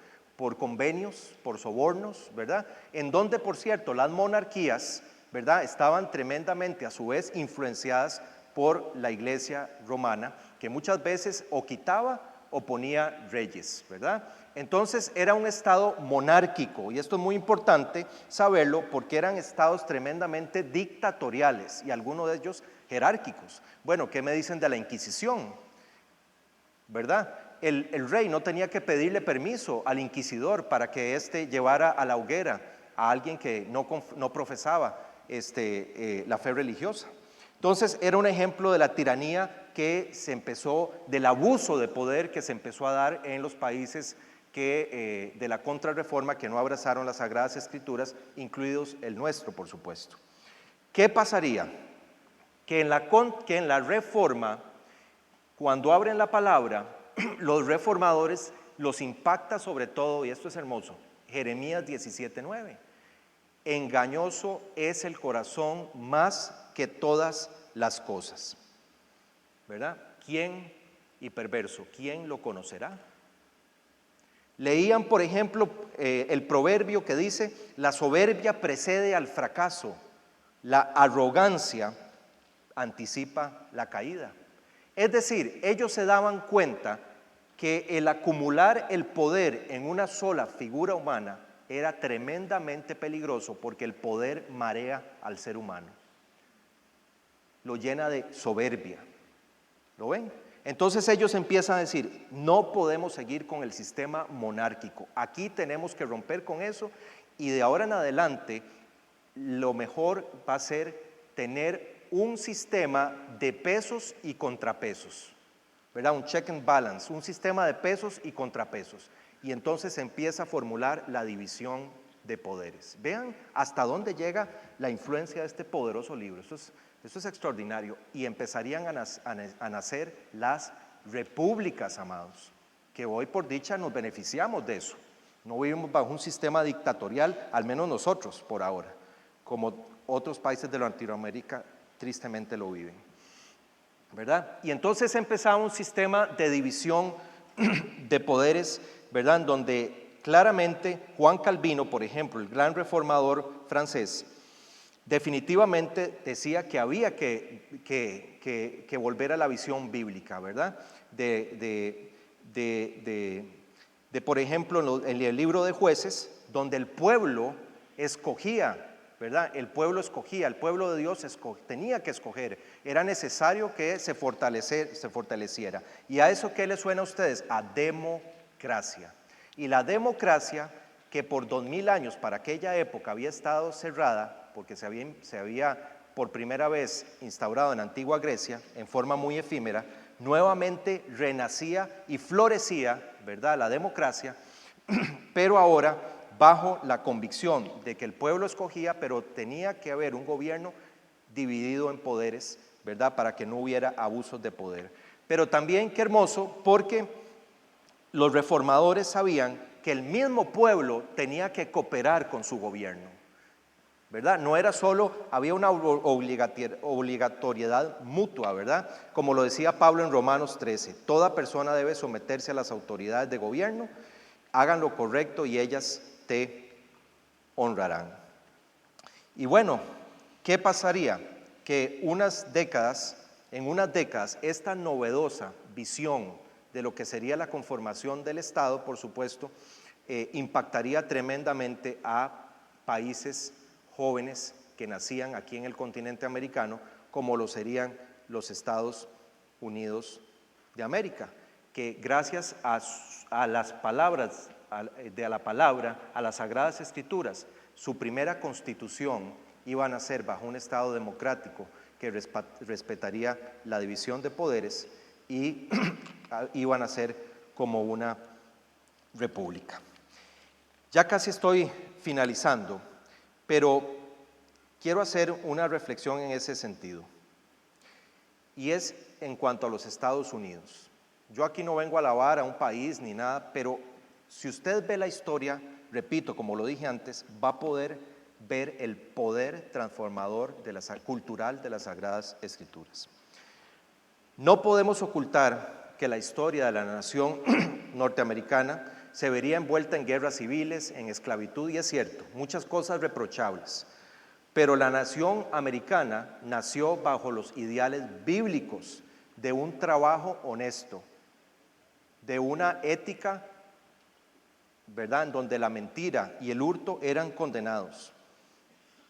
convenios, por sobornos, ¿verdad? En donde, por cierto, las monarquías, ¿verdad?, estaban tremendamente a su vez influenciadas por la iglesia romana, que muchas veces o quitaba o ponía reyes, ¿verdad? Entonces era un estado monárquico, y esto es muy importante saberlo porque eran estados tremendamente dictatoriales y algunos de ellos jerárquicos. Bueno, ¿qué me dicen de la Inquisición? ¿Verdad? El rey no tenía que pedirle permiso al inquisidor para que éste llevara a la hoguera a alguien que no profesaba la fe religiosa. Entonces era un ejemplo de la tiranía que se empezó, del abuso de poder que se empezó a dar en los países de la contrarreforma, que no abrazaron las Sagradas Escrituras, incluidos el nuestro, por supuesto. ¿Qué pasaría? Que en la reforma, cuando abren la palabra, los reformadores los impacta sobre todo, y esto es hermoso, Jeremías 17:9. Engañoso es el corazón más que todas las cosas, ¿verdad? ¿Quién, y perverso, quién lo conocerá? Leían, por ejemplo, el proverbio que dice: la soberbia precede al fracaso, la arrogancia anticipa la caída. Es decir, ellos se daban cuenta que el acumular el poder en una sola figura humana era tremendamente peligroso, porque el poder marea al ser humano, lo llena de soberbia. ¿Lo ven? Entonces ellos empiezan a decir: no podemos seguir con el sistema monárquico, aquí tenemos que romper con eso, y de ahora en adelante lo mejor va a ser tener un sistema de pesos y contrapesos, ¿verdad? Un check and balance, un sistema de pesos y contrapesos. Y entonces se empieza a formular la división de poderes. Vean hasta dónde llega la influencia de este poderoso libro. Esto es extraordinario. Y empezarían a nacer las repúblicas, amados, que hoy por dicha nos beneficiamos de eso. No vivimos bajo un sistema dictatorial, al menos nosotros por ahora, como otros países de Latinoamérica tristemente lo viven, ¿verdad? Y entonces empezaba un sistema de división de poderes, ¿verdad? En donde claramente Juan Calvino, por ejemplo, el gran reformador francés, definitivamente decía que había que volver a la visión bíblica, ¿verdad? Por ejemplo, en el libro de Jueces, donde el pueblo escogía, ¿verdad? El pueblo escogía, el pueblo de Dios tenía que escoger, era necesario que se fortaleciera. ¿Y a eso qué les suena a ustedes? A democracia. Y la democracia, que por 2000 años para aquella época había estado cerrada, porque se había por primera vez instaurado en Antigua Grecia, en forma muy efímera, nuevamente renacía y florecía, ¿verdad?, la democracia, pero ahora bajo la convicción de que el pueblo escogía, pero tenía que haber un gobierno dividido en poderes, ¿verdad?, para que no hubiera abusos de poder. Pero también qué hermoso, porque los reformadores sabían que el mismo pueblo tenía que cooperar con su gobierno, ¿verdad? No era solo, había una obligatoriedad mutua, ¿verdad? Como lo decía Pablo en Romanos 13, toda persona debe someterse a las autoridades de gobierno, hagan lo correcto y ellas te honrarán. Y bueno, ¿qué pasaría? Que en unas décadas, esta novedosa visión de lo que sería la conformación del Estado, por supuesto, impactaría tremendamente a países jóvenes que nacían aquí en el continente americano, como lo serían los Estados Unidos de América, que gracias a las palabras, a las Sagradas Escrituras, su primera constitución iba a nacer bajo un Estado democrático que respetaría la división de poderes y iban a ser como una república. Ya casi estoy finalizando, pero quiero hacer una reflexión en ese sentido, y es en cuanto a los Estados Unidos. Yo aquí no vengo a alabar a un país ni nada, pero si usted ve la historia, repito, como lo dije antes, va a poder ver el poder transformador cultural de las Sagradas Escrituras. No podemos ocultar que la historia de la nación norteamericana se vería envuelta en guerras civiles, en esclavitud, y es cierto, muchas cosas reprochables, pero la nación americana nació bajo los ideales bíblicos de un trabajo honesto, de una ética, ¿verdad?, en donde la mentira y el hurto eran condenados.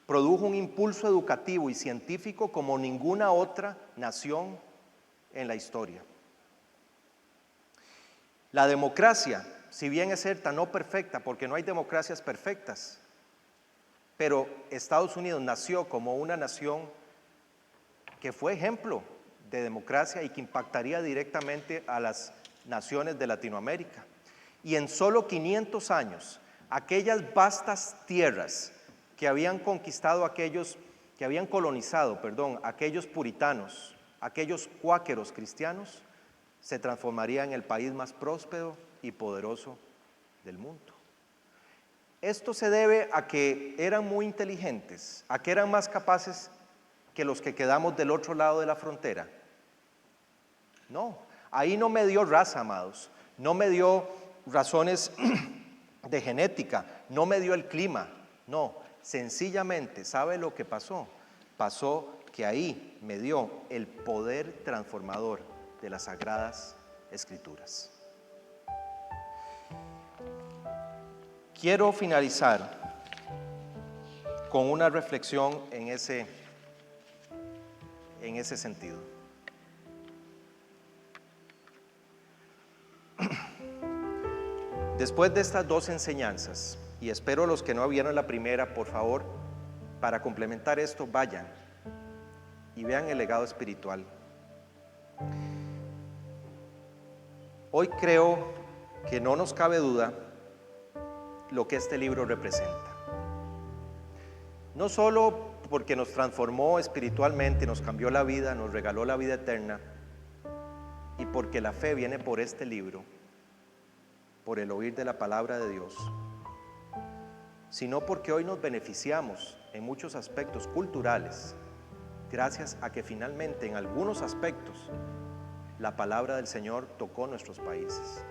Produjo un impulso educativo y científico como ninguna otra nación en la historia. La democracia, si bien es cierta, no perfecta, porque no hay democracias perfectas, pero Estados Unidos nació como una nación que fue ejemplo de democracia y que impactaría directamente a las naciones de Latinoamérica. Y en solo 500 años, aquellas vastas tierras que habían conquistado aquellos puritanos, aquellos cuáqueros cristianos, se transformaría en el país más próspero y poderoso del mundo. Esto se debe a que eran muy inteligentes, a que eran más capaces que los que quedamos del otro lado de la frontera. No, ahí no me dio raza, amados, no me dio razones de genética, no me dio el clima, no, sencillamente, ¿sabe lo que pasó? Pasó que ahí me dio el poder transformador de las Sagradas Escrituras. Quiero finalizar con una reflexión en ese sentido. Después de estas dos enseñanzas, y espero los que no vieron la primera, por favor, para complementar esto, vayan y vean el legado espiritual. Hoy creo que no nos cabe duda lo que este libro representa. No solo porque nos transformó espiritualmente, nos cambió la vida, nos regaló la vida eterna, y porque la fe viene por este libro, por el oír de la palabra de Dios, sino porque hoy nos beneficiamos en muchos aspectos culturales, gracias a que finalmente en algunos aspectos la palabra del Señor tocó nuestros países.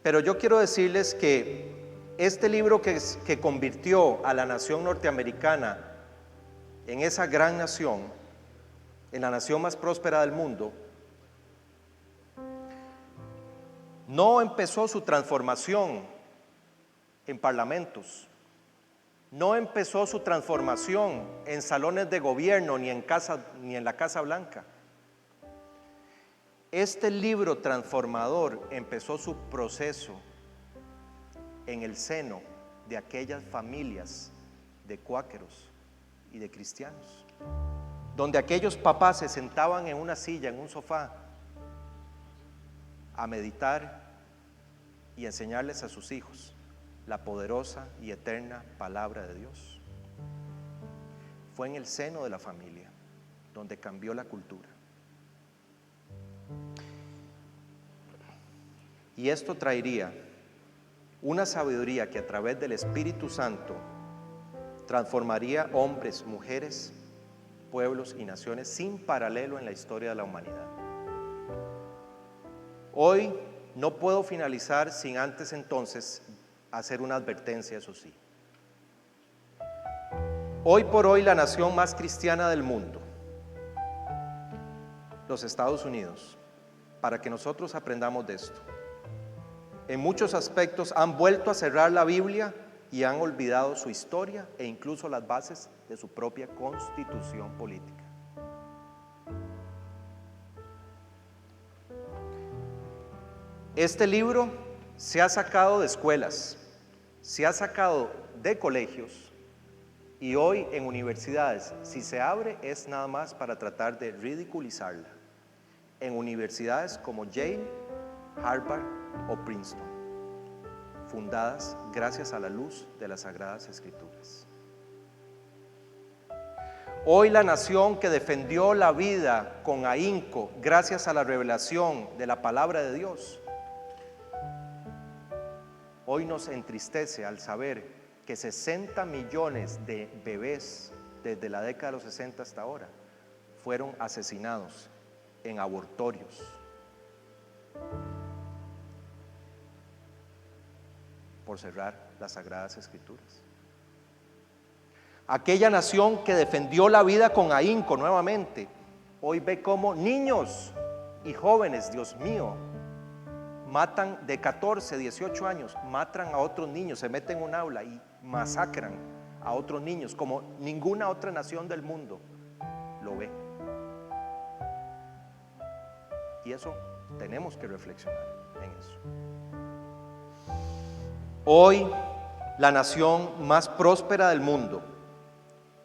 Pero yo quiero decirles que este libro que convirtió a la nación norteamericana en esa gran nación, en la nación más próspera del mundo, no empezó su transformación en parlamentos, no empezó su transformación en salones de gobierno ni en la Casa Blanca. Este libro transformador empezó su proceso en el seno de aquellas familias de cuáqueros y de cristianos, donde aquellos papás se sentaban en una silla, en un sofá, a meditar y enseñarles a sus hijos la poderosa y eterna palabra de Dios. Fue en el seno de la familia donde cambió la cultura. Y esto traería una sabiduría que a través del Espíritu Santo transformaría hombres, mujeres, pueblos y naciones sin paralelo en la historia de la humanidad. Hoy no puedo finalizar sin antes entonces hacer una advertencia, eso sí. Hoy por hoy la nación más cristiana del mundo, los Estados Unidos, para que nosotros aprendamos de esto, en muchos aspectos han vuelto a cerrar la Biblia y han olvidado su historia e incluso las bases de su propia constitución política. Este libro se ha sacado de escuelas, se ha sacado de colegios y hoy en universidades, si se abre es nada más para tratar de ridiculizarla. En universidades como Yale, Harvard o Princeton, fundadas gracias a la luz de las Sagradas Escrituras. Hoy la nación que defendió la vida con ahínco gracias a la revelación de la palabra de Dios, hoy nos entristece al saber que 60 millones de bebés desde la década de los 60 hasta ahora fueron asesinados en abortorios. Por cerrar las Sagradas Escrituras. Aquella nación que defendió la vida con ahínco nuevamente, hoy ve cómo niños y jóvenes, Dios mío, matan de 14, 18 años, matan a otros niños, se meten en un aula y masacran a otros niños como ninguna otra nación del mundo lo ve. Y eso tenemos que reflexionar en eso. Hoy la nación más próspera del mundo,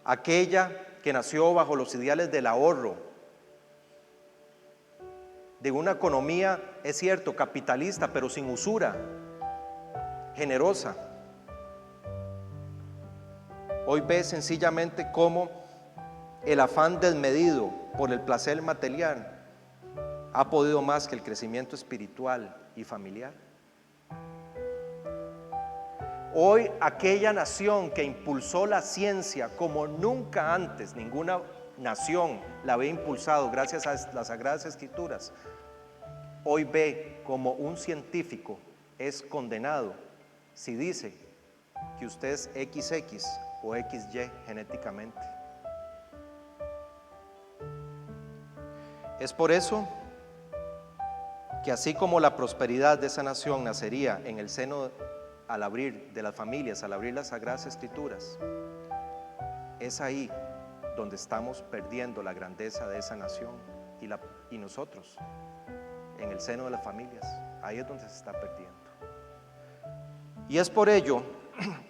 aquella que nació bajo los ideales del ahorro, de una economía, es cierto, capitalista, pero sin usura, generosa. Hoy ve sencillamente cómo el afán desmedido por el placer material ha podido más que el crecimiento espiritual y familiar. Hoy aquella nación que impulsó la ciencia como nunca antes, ninguna nación la había impulsado gracias a las Sagradas Escrituras, hoy ve como un científico es condenado si dice que usted es XX o XY genéticamente. Es por eso que así como la prosperidad de esa nación nacería en el seno al abrir de las familias, al abrir las Sagradas Escrituras, es ahí donde estamos perdiendo la grandeza de esa nación y nosotros, en el seno de las familias, ahí es donde se está perdiendo. Y es por ello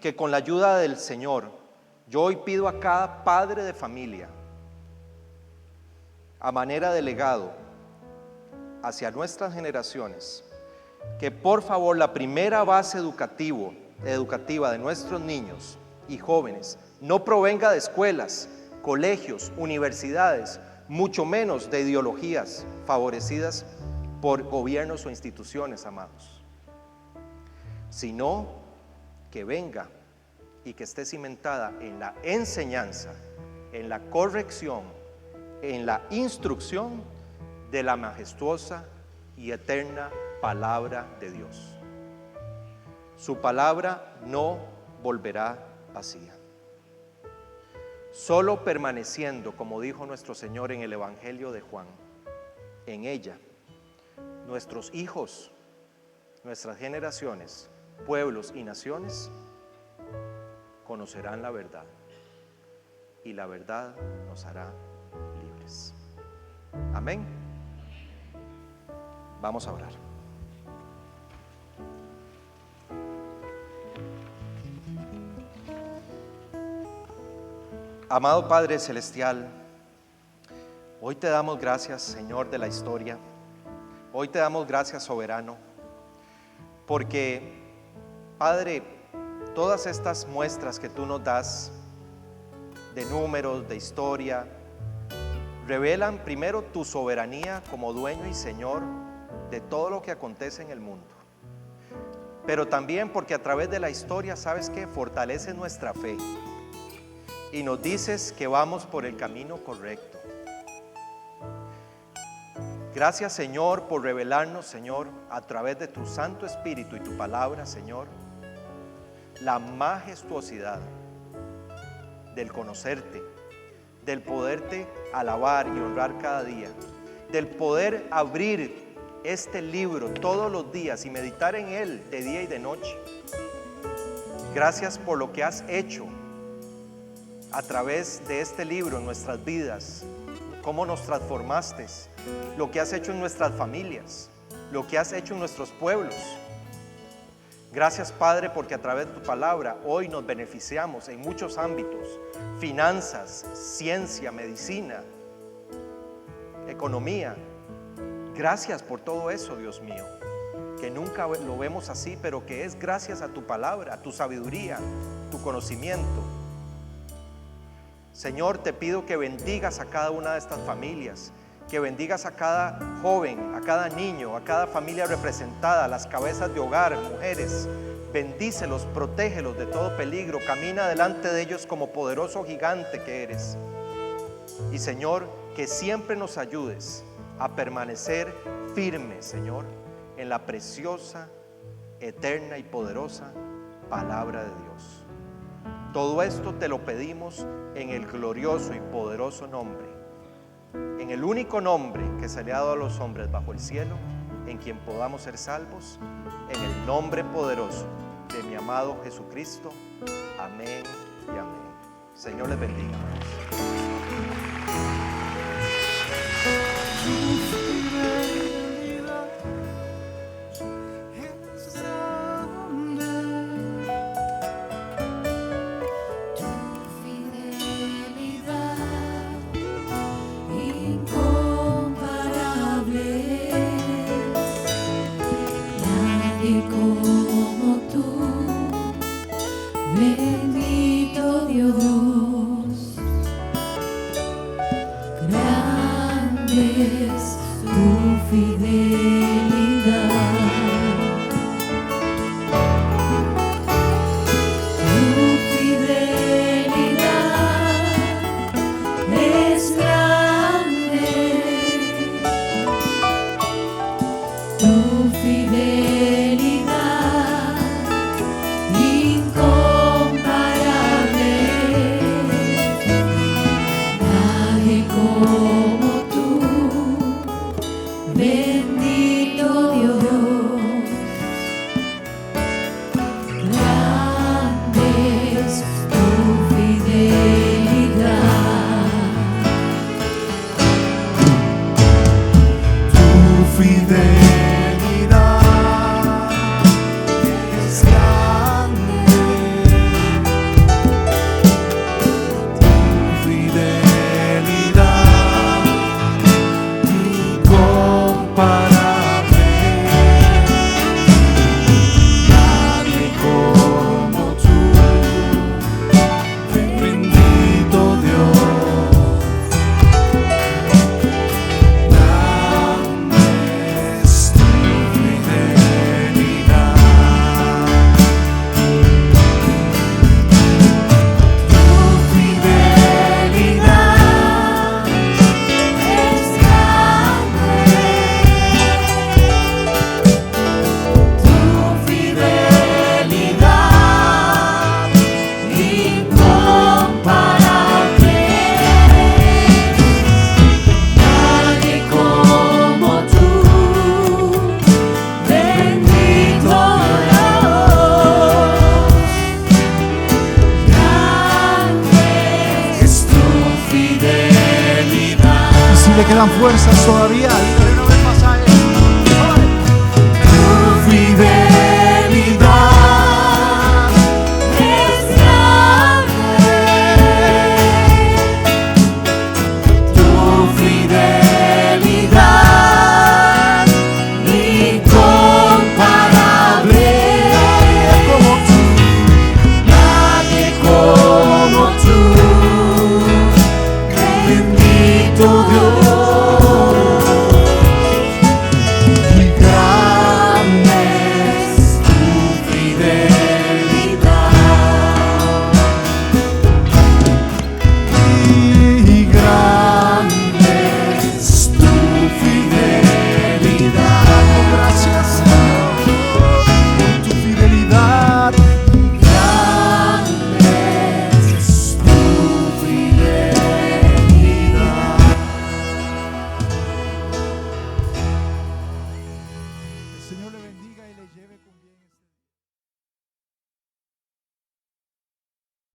que con la ayuda del Señor, yo hoy pido a cada padre de familia, a manera de legado hacia nuestras generaciones, que por favor la primera base educativa de nuestros niños y jóvenes no provenga de escuelas, colegios, universidades, mucho menos de ideologías favorecidas por gobiernos o instituciones, amados, sino que venga y que esté cimentada en la enseñanza, en la corrección, en la instrucción de la majestuosa y eterna palabra de Dios. Su palabra no volverá vacía. Solo permaneciendo, como dijo nuestro Señor en el Evangelio de Juan, en ella, nuestros hijos, nuestras generaciones, pueblos y naciones conocerán la verdad, y la verdad nos hará libres. Amén. Vamos a orar. Amado Padre Celestial, hoy te damos gracias, Señor de la historia. Hoy te damos gracias, soberano, porque, Padre, todas estas muestras que tú nos das de números, de historia, revelan primero tu soberanía como dueño y Señor de todo lo que acontece en el mundo. pero también porque a través de la historia, ¿sabes qué? Fortalece nuestra fe y nos dices que vamos por el camino correcto. Gracias, Señor, por revelarnos, Señor, a través de tu Santo Espíritu y tu palabra, Señor, la majestuosidad del conocerte, del poderte alabar y honrar cada día, del poder abrir este libro todos los días y meditar en él de día y de noche. Gracias por lo que has hecho a través de este libro en nuestras vidas, cómo nos transformaste, lo que has hecho en nuestras familias, lo que has hecho en nuestros pueblos. Gracias, Padre, porque a través de tu palabra hoy nos beneficiamos en muchos ámbitos: finanzas, ciencia, medicina, economía. Gracias por todo eso, Dios mío, que nunca lo vemos así, pero que es gracias a tu palabra, a tu sabiduría, tu conocimiento. Señor, te pido que bendigas a cada una de estas familias, que bendigas a cada joven, a cada niño, a cada familia representada, a las cabezas de hogar, mujeres. Bendícelos, protégelos de todo peligro, camina delante de ellos como poderoso gigante que eres. Y Señor, que siempre nos ayudes a permanecer firmes, Señor, en la preciosa, eterna y poderosa palabra de Dios. Todo esto te lo pedimos en el glorioso y poderoso nombre, en el único nombre que se le ha dado a los hombres bajo el cielo, en quien podamos ser salvos, en el nombre poderoso de mi amado Jesucristo. Amén y amén. Señor les bendiga, Bendito Dios, grande es tu fidelidad. Tu fidelidad es grande. Tu fidelidad como tú, bendito Dios, grande es tu fidelidad. Tu fidelidad es grande. Tu fidelidad incomparable. Nadie como tú, bendito Dios. Grande es tu fidelidad. Tu fidelidad es grande. Tu fidelidad incomparable. Nadie como tú, bendito Dios. Grande es tu fidelidad. Y si le quedan fuerzas todavía, dígale una vez más a él. Tu fidelidad es grande. Tu fidelidad incomparable. Nadie como tú, bendito Dios. lleve con bien.